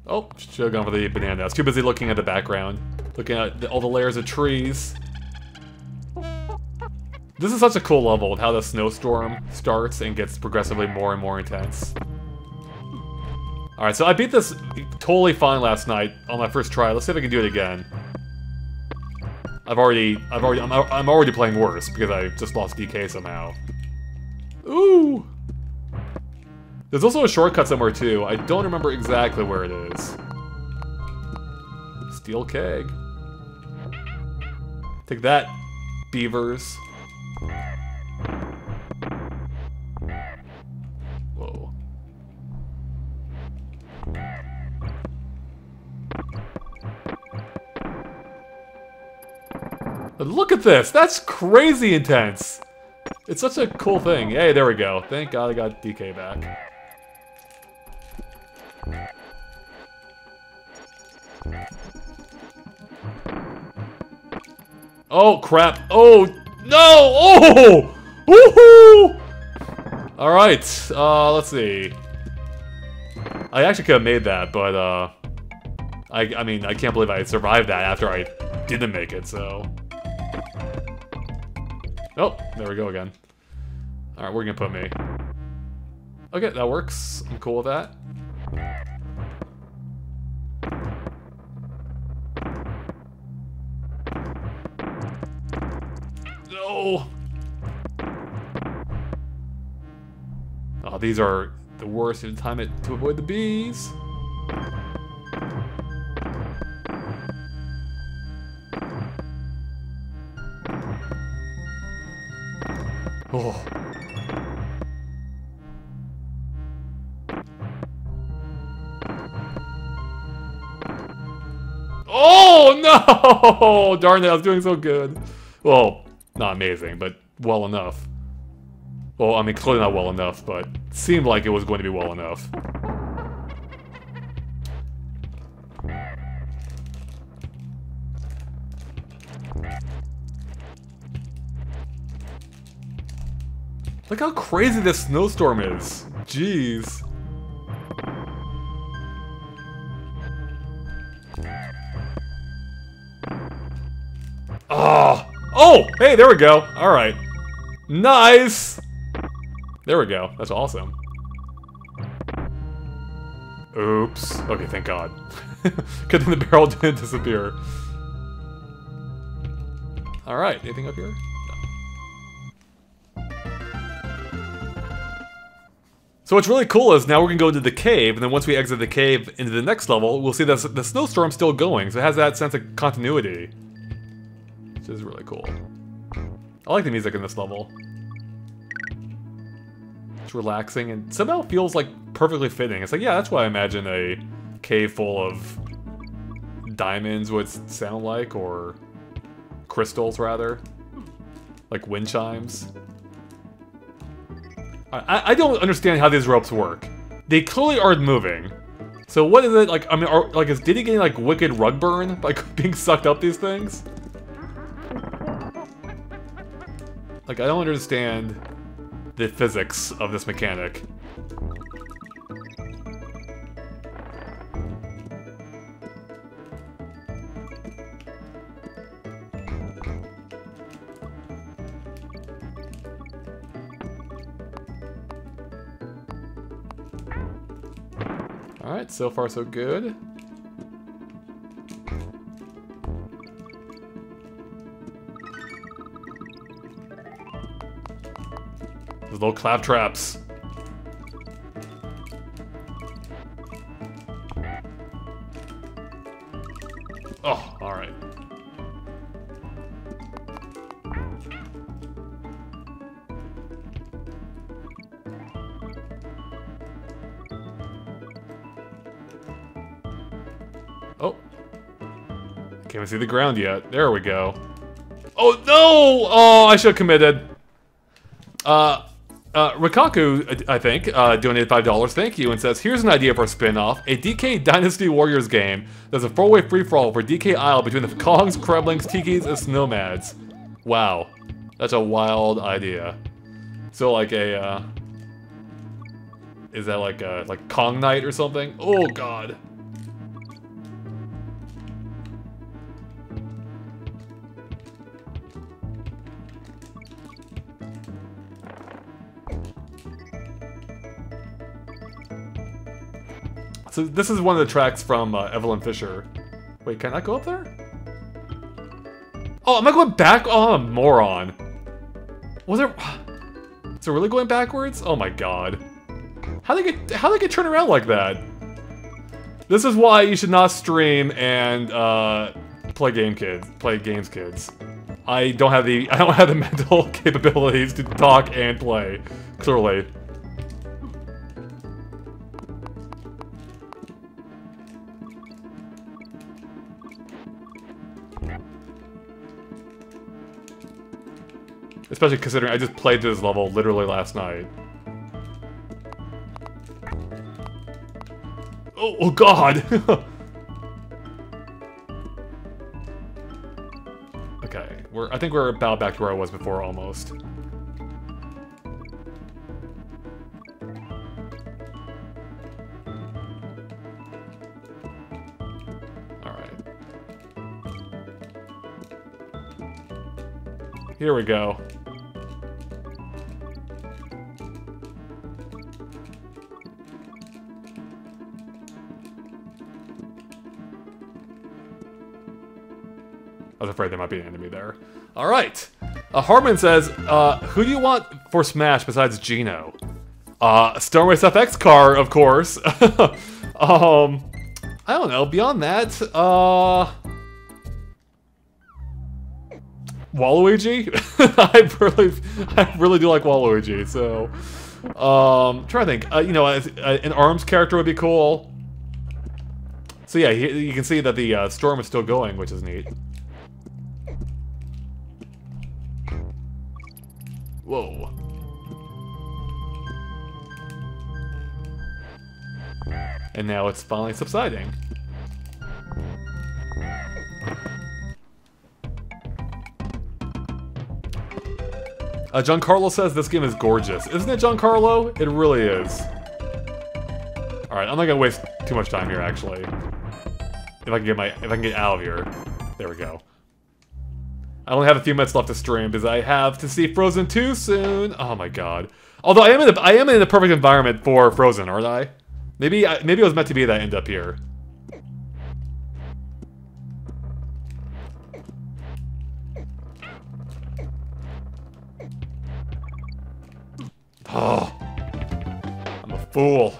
Oh, should have gone for the banana. I was too busy looking at the background. Looking at all the layers of trees. This is such a cool level with how the snowstorm starts and gets progressively more and more intense. Alright, so I beat this totally fine last night on my first try. Let's see if I can do it again. I'm already playing worse because I just lost DK somehow. Ooh! There's also a shortcut somewhere too. I don't remember exactly where it is. Steel keg. Take that, beavers. Whoa. But look at this! That's crazy intense! It's such a cool thing. Hey, there we go. Thank God I got DK back. Oh, crap. Oh, no! Oh! Woohoo! Alright, let's see. I actually could have made that, but, I mean, I can't believe I survived that after I didn't make it, so... Oh, there we go again. Alright, where are you gonna put me? Okay, that works. I'm cool with that. No! Oh, these are the worst. You time it to avoid the bees. Oh. Oh no! Darn it, I was doing so good. Well, not amazing, but well enough. Well, I mean, clearly not well enough, but seemed like it was going to be well enough. Look how crazy this snowstorm is. Jeez. Oh! Oh! Hey, there we go. Alright. Nice! There we go. That's awesome. Oops. Okay, thank God. Good thing the barrel didn't disappear. Alright, anything up here? So what's really cool is now we're gonna go into the cave, and then once we exit the cave into the next level, we'll see that the snowstorm's still going, so it has that sense of continuity. Which is really cool. I like the music in this level. It's relaxing and somehow feels like perfectly fitting. It's like, yeah, that's what I imagine a cave full of diamonds would sound like, or crystals rather. Like wind chimes. I don't understand how these ropes work. They clearly aren't moving. So what is it, like, I mean, is Diddy getting, like, wicked rug burn by being sucked up these things? Like, I don't understand the physics of this mechanic. Alright, so far so good. Those little clap traps. Oh, alright. Oh. Can't even see the ground yet. There we go. Oh, no! Oh, I should have committed. Rikaku, I think, donated $5, thank you, and says, here's an idea for a spin-off. A DK Dynasty Warriors game. There's a 4-way free-for-all for DK Isle between the Kongs, Kreblings, Tikis, and Snowmads. Wow. That's a wild idea. So like a, is that like a, Kong Night or something? Oh, God. So this is one of the tracks from Evelyn Fisher. Wait, can I go up there? Oh, am I going back? Oh, I'm a moron. Was there... Is it really going backwards? Oh my god. How they get turned around like that? This is why you should not stream and play games, kids. I don't have the mental capabilities to talk and play, clearly. Especially considering I just played this level literally last night. Oh god! Okay, I think we're about back to where I was before, almost. Alright. Here we go. I was afraid there might be an enemy there. Alright. Harmon says, who do you want for Smash besides Geno? Star Race FX car, of course. I don't know. Beyond that, Waluigi? I really do like Waluigi, so... trying to think. You know, an ARMS character would be cool. So yeah, you can see that the storm is still going, which is neat. Whoa. And now it's finally subsiding. Giancarlo says this game is gorgeous. Isn't it, Giancarlo? It really is. Alright, I'm not gonna waste too much time here, actually. If I can get out of here. There we go. I only have a few minutes left to stream because I have to see Frozen 2 soon. Oh my god. Although I am in the perfect environment for Frozen, aren't I? Maybe it was meant to be that I end up here. Oh, I'm a fool.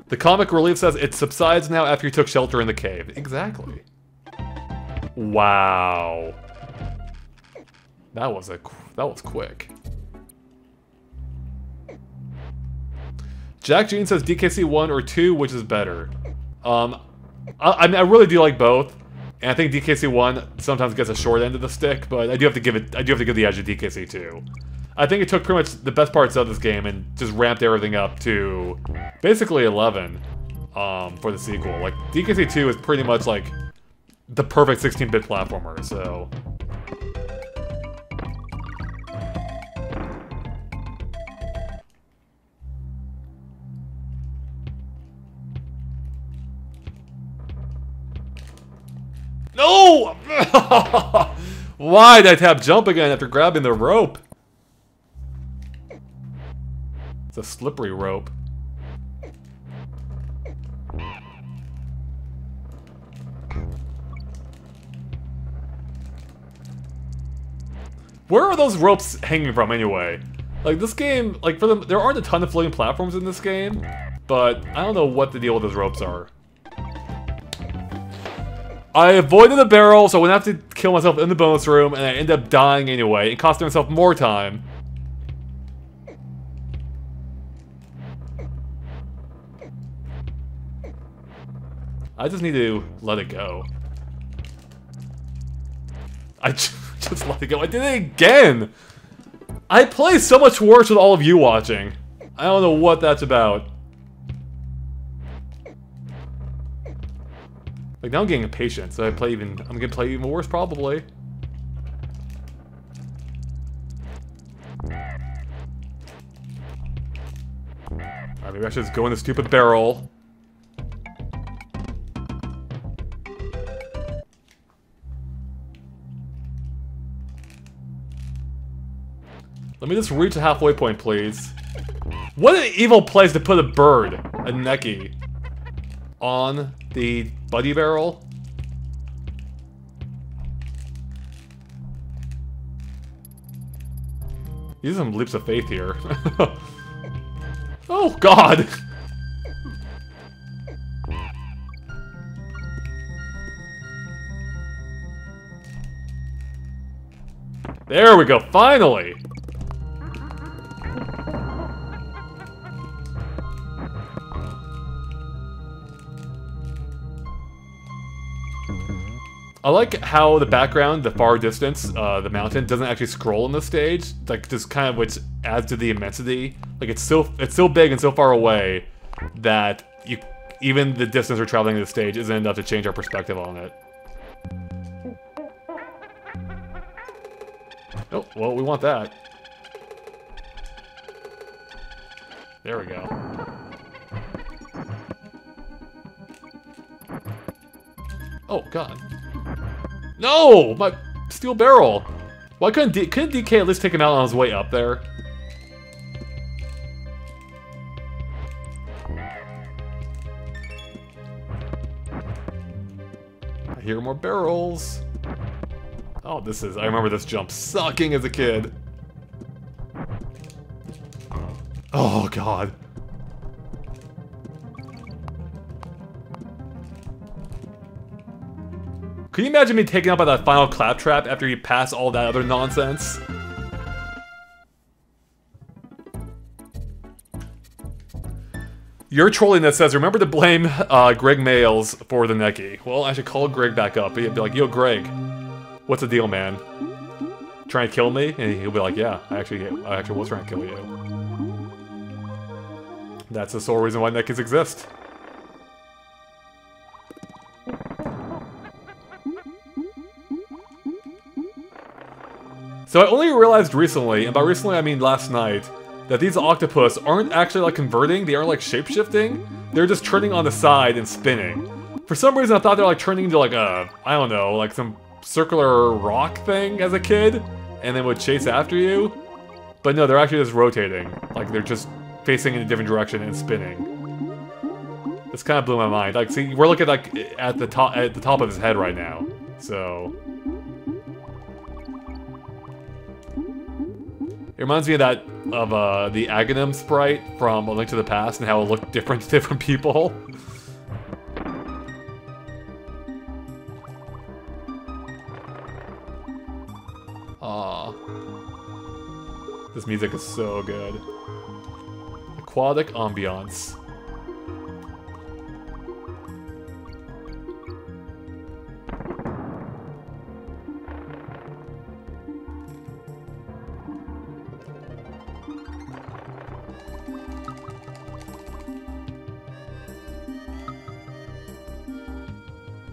The comic relief says it subsides now after you took shelter in the cave. Exactly. Wow. That was quick. Jack Jean says DKC 1 or 2, which is better? I mean, I really do like both, and I think DKC 1 sometimes gets a short end of the stick, but I do have to give the edge to DKC 2. I think it took pretty much the best parts of this game and just ramped everything up to basically 11 for the sequel. Like, DKC 2 is pretty much like the perfect 16-bit platformer, so... No! Why did I tap jump again after grabbing the rope? It's a slippery rope. Where are those ropes hanging from anyway? Like this game, like for them, there aren't a ton of floating platforms in this game, but I don't know what the deal with those ropes are. I avoided the barrel, so I wouldn't have to kill myself in the bonus room, and I end up dying anyway, and costing myself more time. I just need to let it go. I just let it go. I did it again! I play so much worse with all of you watching. I don't know what that's about. Like now I'm getting impatient, so I'm gonna play even worse probably. Alright, maybe I should just go in the stupid barrel. Let me just reach the halfway point, please. What an evil place to put a bird, a Neki, on the buddy barrel. These are some leaps of faith here. Oh, God! There we go, finally! I like how the background, the far distance, the mountain, doesn't actually scroll on the stage. Like, just kind of which adds to the immensity. Like, it's so big and so far away that even the distance we're traveling to the stage isn't enough to change our perspective on it. Oh, well, we want that. There we go. Oh, God. No! My steel barrel! Why couldn't DK at least take him out on his way up there? I hear more barrels. Oh, I remember this jump sucking as a kid. Oh, God. Can you imagine me taken out by that final claptrap after you pass all that other nonsense? Your trolliness says, remember to blame Greg Mails for the Neki. Well, I should call Greg back up. He'd be like, yo, Greg, what's the deal, man? Trying to kill me? And he'll be like, yeah, I actually was trying to kill you. That's the sole reason why Nekis exist. So I only realized recently, and by recently I mean last night, that these octopus aren't actually like converting, they aren't like shape-shifting, they're just turning on the side and spinning. For some reason I thought they're like turning into like a, I don't know, like some circular rock thing as a kid, and then would chase after you. But no, they're actually just rotating. Like they're just facing in a different direction and spinning. This kind of blew my mind. Like, see, we're looking like at the top of his head right now. So it reminds me of the Aghanim sprite from A Link to the Past and how it looked different to different people. Aw. This music is so good. Aquatic ambiance.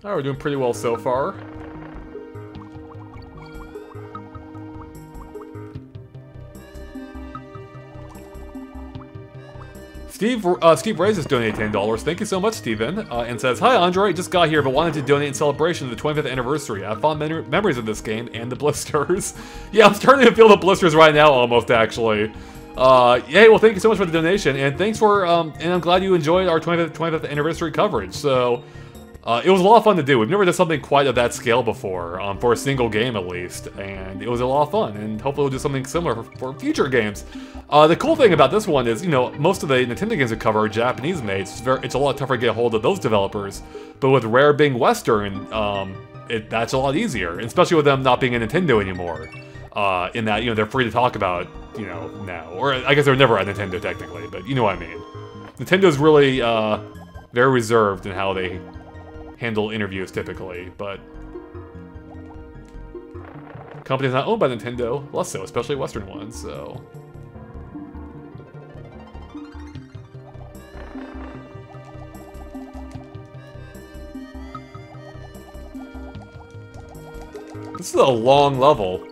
Oh, we're doing pretty well so far. Steve Reyes has donated $10. Thank you so much, Steven. And says, hi, Andre. Just got here, but wanted to donate in celebration of the 25th anniversary. I have fond memories of this game and the blisters. Yeah, I'm starting to feel the blisters right now, almost, actually. Yeah, well, thank you so much for the donation. And thanks for, and I'm glad you enjoyed our 25th anniversary coverage. So, It was a lot of fun to do. We've never done something quite of that scale before, for a single game at least, and it was a lot of fun, and hopefully we'll do something similar for future games. The cool thing about this one is, you know, most of the Nintendo games we cover are Japanese made, so it's a lot tougher to get a hold of those developers, but with Rare being Western, that's a lot easier, especially with them not being a Nintendo anymore, in that, you know, they're free to talk about, you know, now, or I guess they were never at Nintendo technically, but you know what I mean. Nintendo's really, very reserved in how they handle interviews typically, but companies not owned by Nintendo, less so, especially Western ones, so. This is a long level.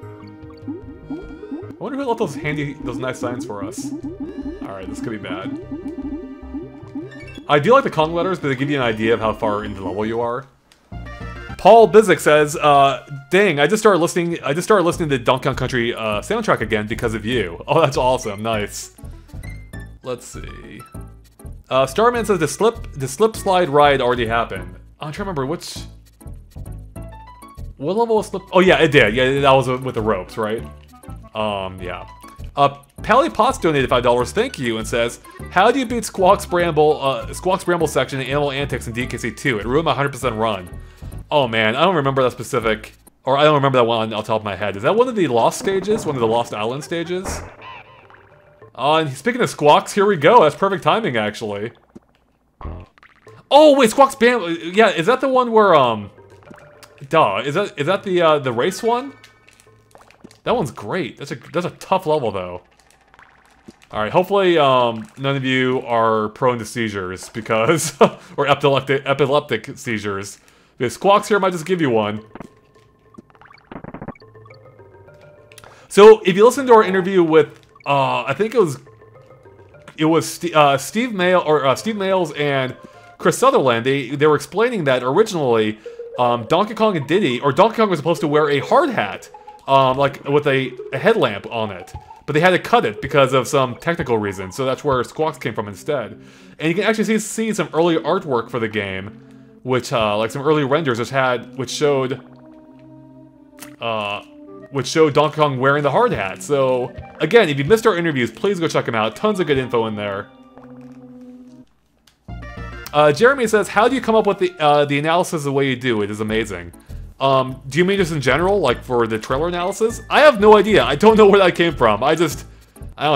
I wonder who left those nice signs for us. Alright, this could be bad. I do like the Kong letters, but they give you an idea of how far into the level you are. Paul Bizik says, dang, I just started listening to Donkey Kong Country soundtrack again because of you. Oh, that's awesome, nice. Let's see. Starman says the slip slide ride already happened. I'm trying to remember what level was slip? Oh yeah, it did. Yeah, that was with the ropes, right? Yeah. Pally Potts donated $5, thank you, and says, how do you beat Squawk's Bramble section in Animal Antics in DKC 2? It ruined my 100% run. Oh man, I don't remember that specific, or I don't remember that one on top of my head. Is that one of the Lost stages? One of the Lost Island stages? And speaking of Squawks, here we go. That's perfect timing, actually. Oh wait, Squawk's Bramble, yeah, is that the one where, duh, is that the race one? That one's great. That's a tough level though. All right, hopefully none of you are prone to seizures because, or epileptic seizures. Because Squawks here might just give you one. So if you listen to our interview with, I think it was Steve Mails and Chris Sutherland. They were explaining that originally Donkey Kong and Diddy, or Donkey Kong was supposed to wear a hard hat. Like with a headlamp on it, but they had to cut it because of some technical reasons, so that's where Squawks came from instead. And you can actually see some early artwork for the game, which like some early renders which showed Donkey Kong wearing the hard hat. So again, if you missed our interviews, please go check them out. Tons of good info in there. Jeremy says, how do you come up with the analysis the way you do? It is amazing. Do you mean just in general, like for the trailer analysis? I have no idea. I don't know where that came from. I don't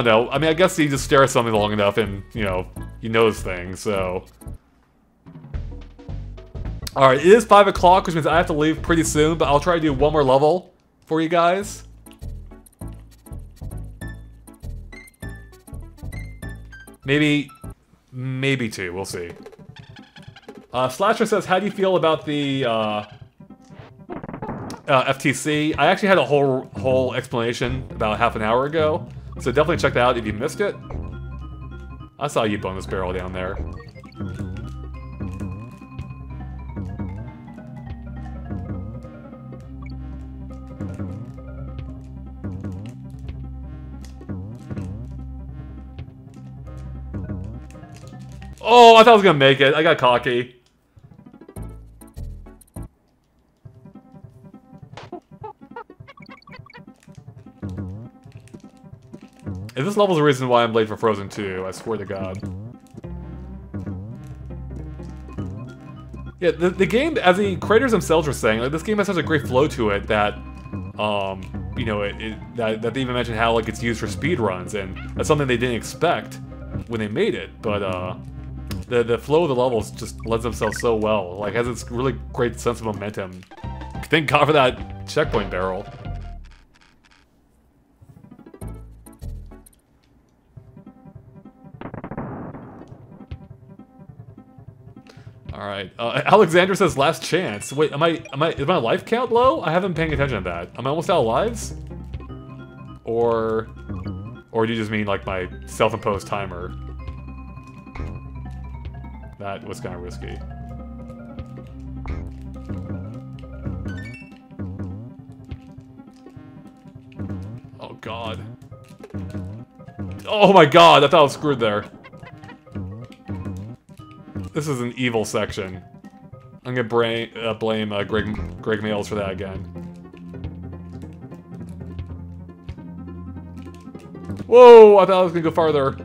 know. I mean, I guess you just stare at something long enough and, you know, you notice things, so. Alright, it is 5 o'clock, which means I have to leave pretty soon, but I'll try to do one more level for you guys. Maybe two, we'll see. Slasher says, how do you feel about the, FTC? I actually had a whole explanation about half an hour ago, so definitely check that out if you missed it. I saw you bonus barrel down there. Oh, I thought I was gonna make it. I got cocky. If this level's the reason why I'm late for Frozen 2, I swear to God. Yeah, the game, as the creators themselves were saying, like, this game has such a great flow to it that, you know, that they even mentioned how, like, it's used for speedruns, and that's something they didn't expect when they made it, but, the flow of the levels just lends themselves so well. Like, has this really great sense of momentum. Thank God for that checkpoint barrel. Alright, Alexander says last chance. Wait, is my life count low? I haven't been paying attention to that. Am I almost out of lives? Or do you just mean like my self-imposed timer? That was kind of risky. Oh God. Oh my God, I thought I was screwed there. This is an evil section. I'm gonna blame Greg Mails for that again. Whoa! I thought I was gonna go farther.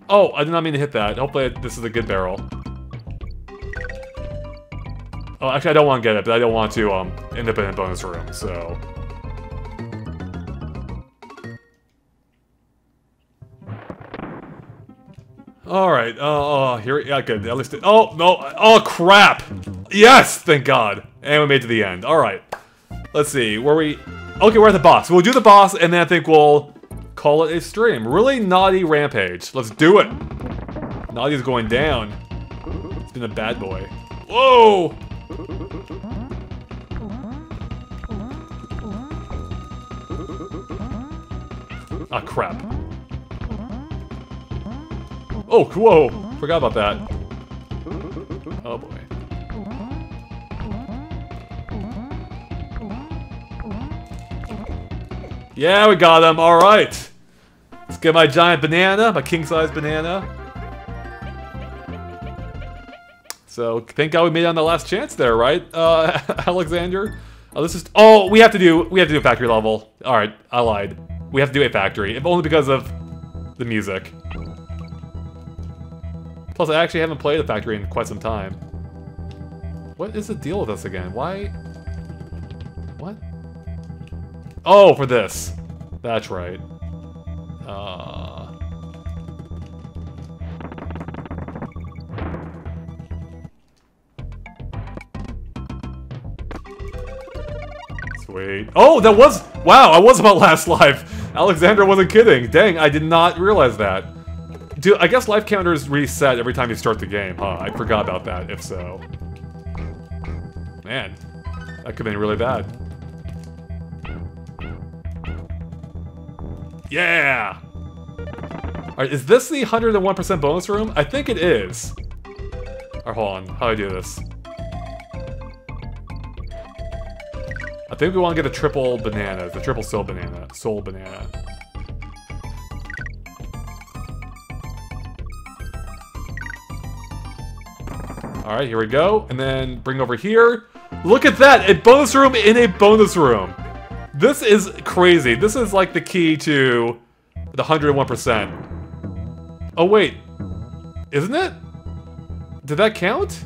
Oh, I did not mean to hit that. Hopefully this is a good barrel. Oh, actually I don't want to get it, but I don't want to end up in a bonus room, so... Alright, here, yeah, good, at least, oh, no, oh, crap! Yes, thank God! And we made it to the end, alright. Let's see, okay, we're at the boss. We'll do the boss, and then I think we'll call it a stream. Really naughty rampage. Let's do it! Naughty's going down. He's been a bad boy. Whoa! Ah, crap. Oh, whoa! Forgot about that. Oh boy. Yeah, we got him. All right. Let's get my giant banana, my king-size banana. So, thank God we made it on the last chance there, right, Alexander? Oh, this is. Oh, we have to do a factory level. All right, I lied. We have to do a factory, if only because of the music. Plus, I actually haven't played a factory in quite some time. What is the deal with this again? Why? What? Oh, for this. That's right. Sweet. Oh, that was... Wow, I was about last life. Alexandra wasn't kidding. Dang, I did not realize that. Dude, I guess life counters reset every time you start the game, huh? I forgot about that, if so. Man, that could have been really bad. Yeah! Alright, is this the 101% bonus room? I think it is. Alright, hold on. How do I do this? I think we want to get the triple banana, the triple soul banana. Alright, here we go. And then bring over here. Look at that! A bonus room in a bonus room! This is crazy. This is like the key to the 101%. Oh, wait. Isn't it? Did that count?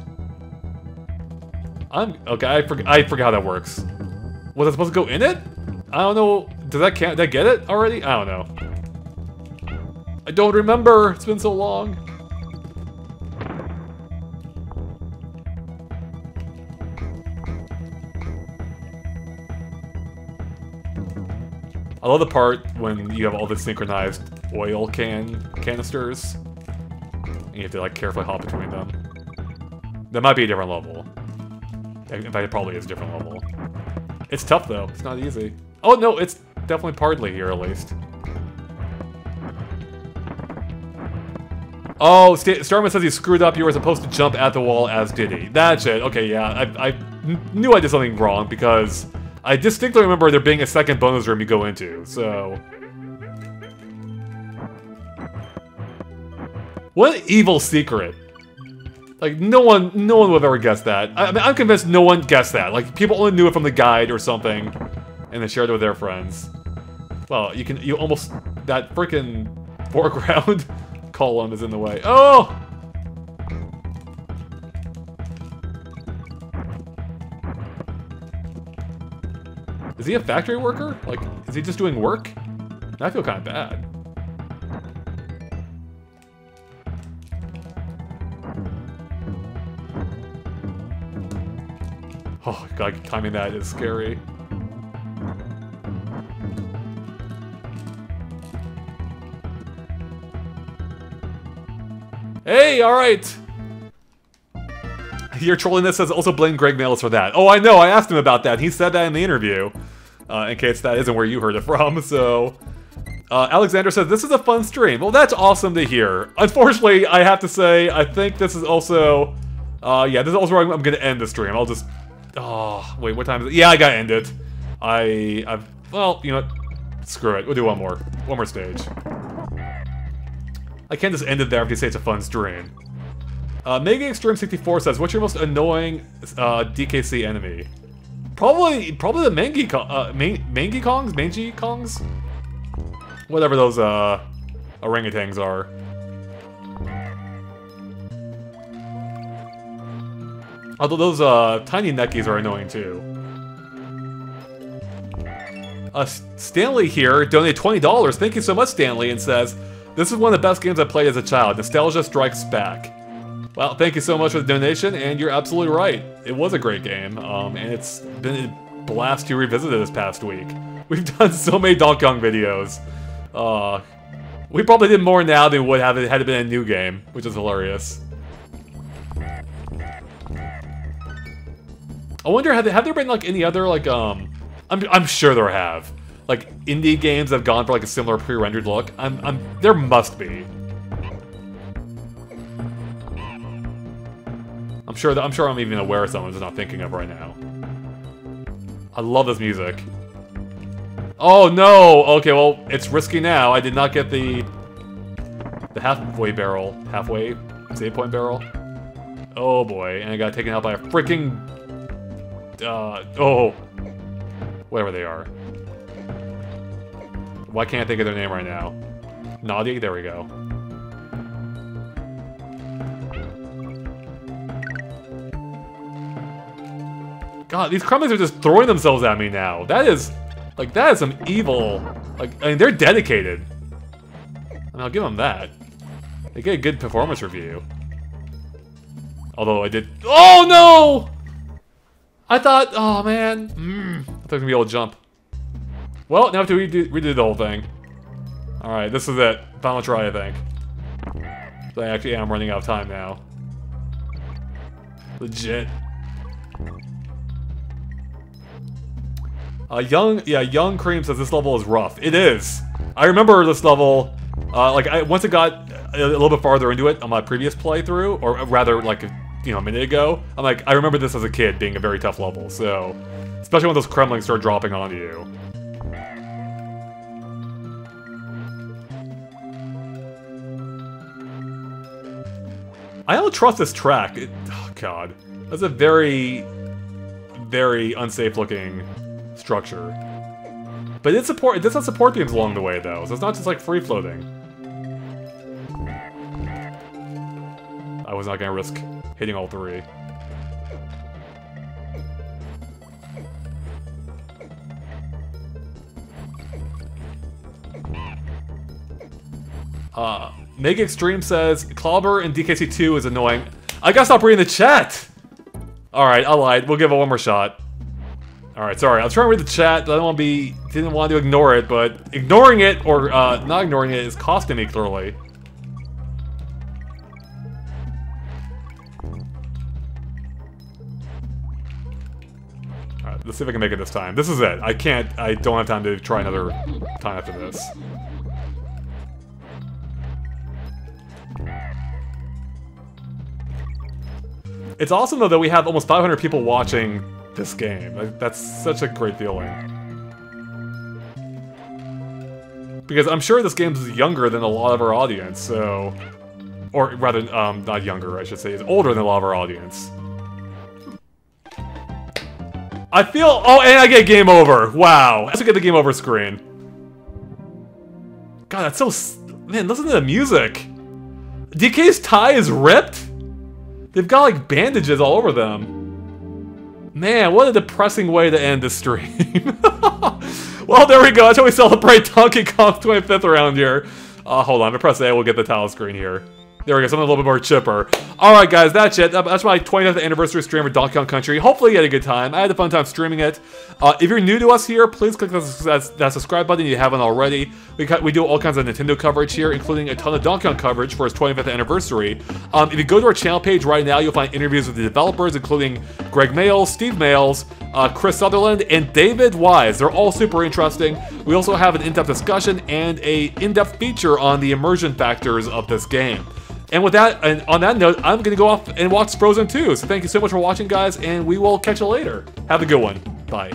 Okay, I forgot how that works. Was I supposed to go in it? I don't know. Does that count? Did I get it already? I don't know. I don't remember. It's been so long. I love the part when you have all the synchronized oil canisters. And you have to like carefully hop between them. That might be a different level. In fact, it probably is a different level. It's tough though, it's not easy. Oh no, it's definitely partly here at least. Oh, Starman says he screwed up. You were supposed to jump at the wall as Diddy. That's it. Okay, yeah, I knew I did something wrong because I distinctly remember there being a second bonus room you go into, so... What an evil secret. Like, no one would have ever guessed that. I mean, I'm convinced no one guessed that. Like, people only knew it from the guide or something, and then shared it with their friends. Well, you almost... That freaking foreground column is in the way. Oh! Is he a factory worker? Like, is he just doing work? I feel kind of bad. Oh god, timing that is scary. Hey, alright! Your trolliness says also blame Greg Mails for that. Oh, I know, I asked him about that. He said that in the interview. In case that isn't where you heard it from, so... Alexander says, this is a fun stream. Well, that's awesome to hear. Unfortunately, I have to say, I think this is also... yeah, this is also where I'm gonna end the stream. I'll just... Oh, wait, what time is it? Yeah, I gotta end it. Well, you know what? Screw it. We'll do one more. One more stage. I can't just end it there if you say it's a fun stream. Mega Extreme 64 says, "What's your most annoying DKC enemy?" Probably the Mangy Kongs, whatever those orangutans are. Although those tiny neckies are annoying too. Stanley here donated $20. Thank you so much, Stanley, and says, "This is one of the best games I played as a child. Nostalgia strikes back." Well, thank you so much for the donation, and you're absolutely right. It was a great game, and it's been a blast to revisit it this past week. We've done so many Donkey Kong videos. We probably did more now than we would have had it been a new game, which is hilarious. I wonder, have there been like any other like I'm sure there have like indie games that have gone for like a similar pre-rendered look. There must be. I'm sure I'm even aware of someone who's not thinking of right now. I love this music. Oh no! Okay, well, it's risky now. I did not get the halfway save point barrel. Oh boy, and I got taken out by a freaking whatever they are. Why can't I think of their name right now? Naughty? There we go. God, these Kremlings are just throwing themselves at me now. That is some evil. Like, I mean, they're dedicated. And I'll give them that. They get a good performance review. Although I did. Oh no! I thought. Oh man. I thought I was gonna be able to jump. Well, now I have to redo the whole thing. All right, this is it. Final try, I think. But I actually am running out of time now. Legit. Young Cream says this level is rough. It is. I remember this level, once it got a little bit farther into it on my previous playthrough, or rather, like, a minute ago, I remember this as a kid being a very tough level, so, especially when those Kremlings start dropping onto you. I don't trust this track. Oh god. That's a very, very unsafe looking structure. But it does have support beams along the way though, so it's not just like free floating. I was not gonna risk hitting all three. Mega Extreme says Clobber in DKC2 is annoying. I gotta stop reading the chat! Alright, I lied. We'll give it one more shot. Alright, sorry. I was trying to read the chat, but didn't want to ignore it, but ignoring it, or not ignoring it, is costing me clearly. Alright, let's see if I can make it this time. This is it. I don't have time to try another time after this. It's awesome though that we have almost 500 people watching this game. That's such a great feeling. Because I'm sure this game is younger than a lot of our audience, so... Or rather, not younger, I should say. It's older than a lot of our audience. I feel... Oh, and I get game over! Wow. I also get the game over screen. God, that's so... Man, listen to the music! DK's tie is ripped? They've got, like, bandages all over them. Man, what a depressing way to end this stream. Well, there we go. That's how we celebrate Donkey Kong's 25th around here. Hold on. I'm gonna press A. We'll get the title screen here. There we go. Something a little bit more chipper. Alright, guys. That's it. That's my 25th anniversary stream for Donkey Kong Country. Hopefully you had a good time. I had a fun time streaming it. If you're new to us here, please click that subscribe button if you haven't already. We do all kinds of Nintendo coverage here, including a ton of Donkey Kong coverage for its 25th anniversary. If you go to our channel page right now, you'll find interviews with the developers, including Greg Mayles, Steve Mayles, Chris Sutherland, and David Wise. They're all super interesting. We also have an in-depth discussion and a in-depth feature on the immersion factors of this game. And with that, and on that note, I'm gonna go off and watch Frozen 2. So thank you so much for watching, guys, and we will catch you later. Have a good one. Bye.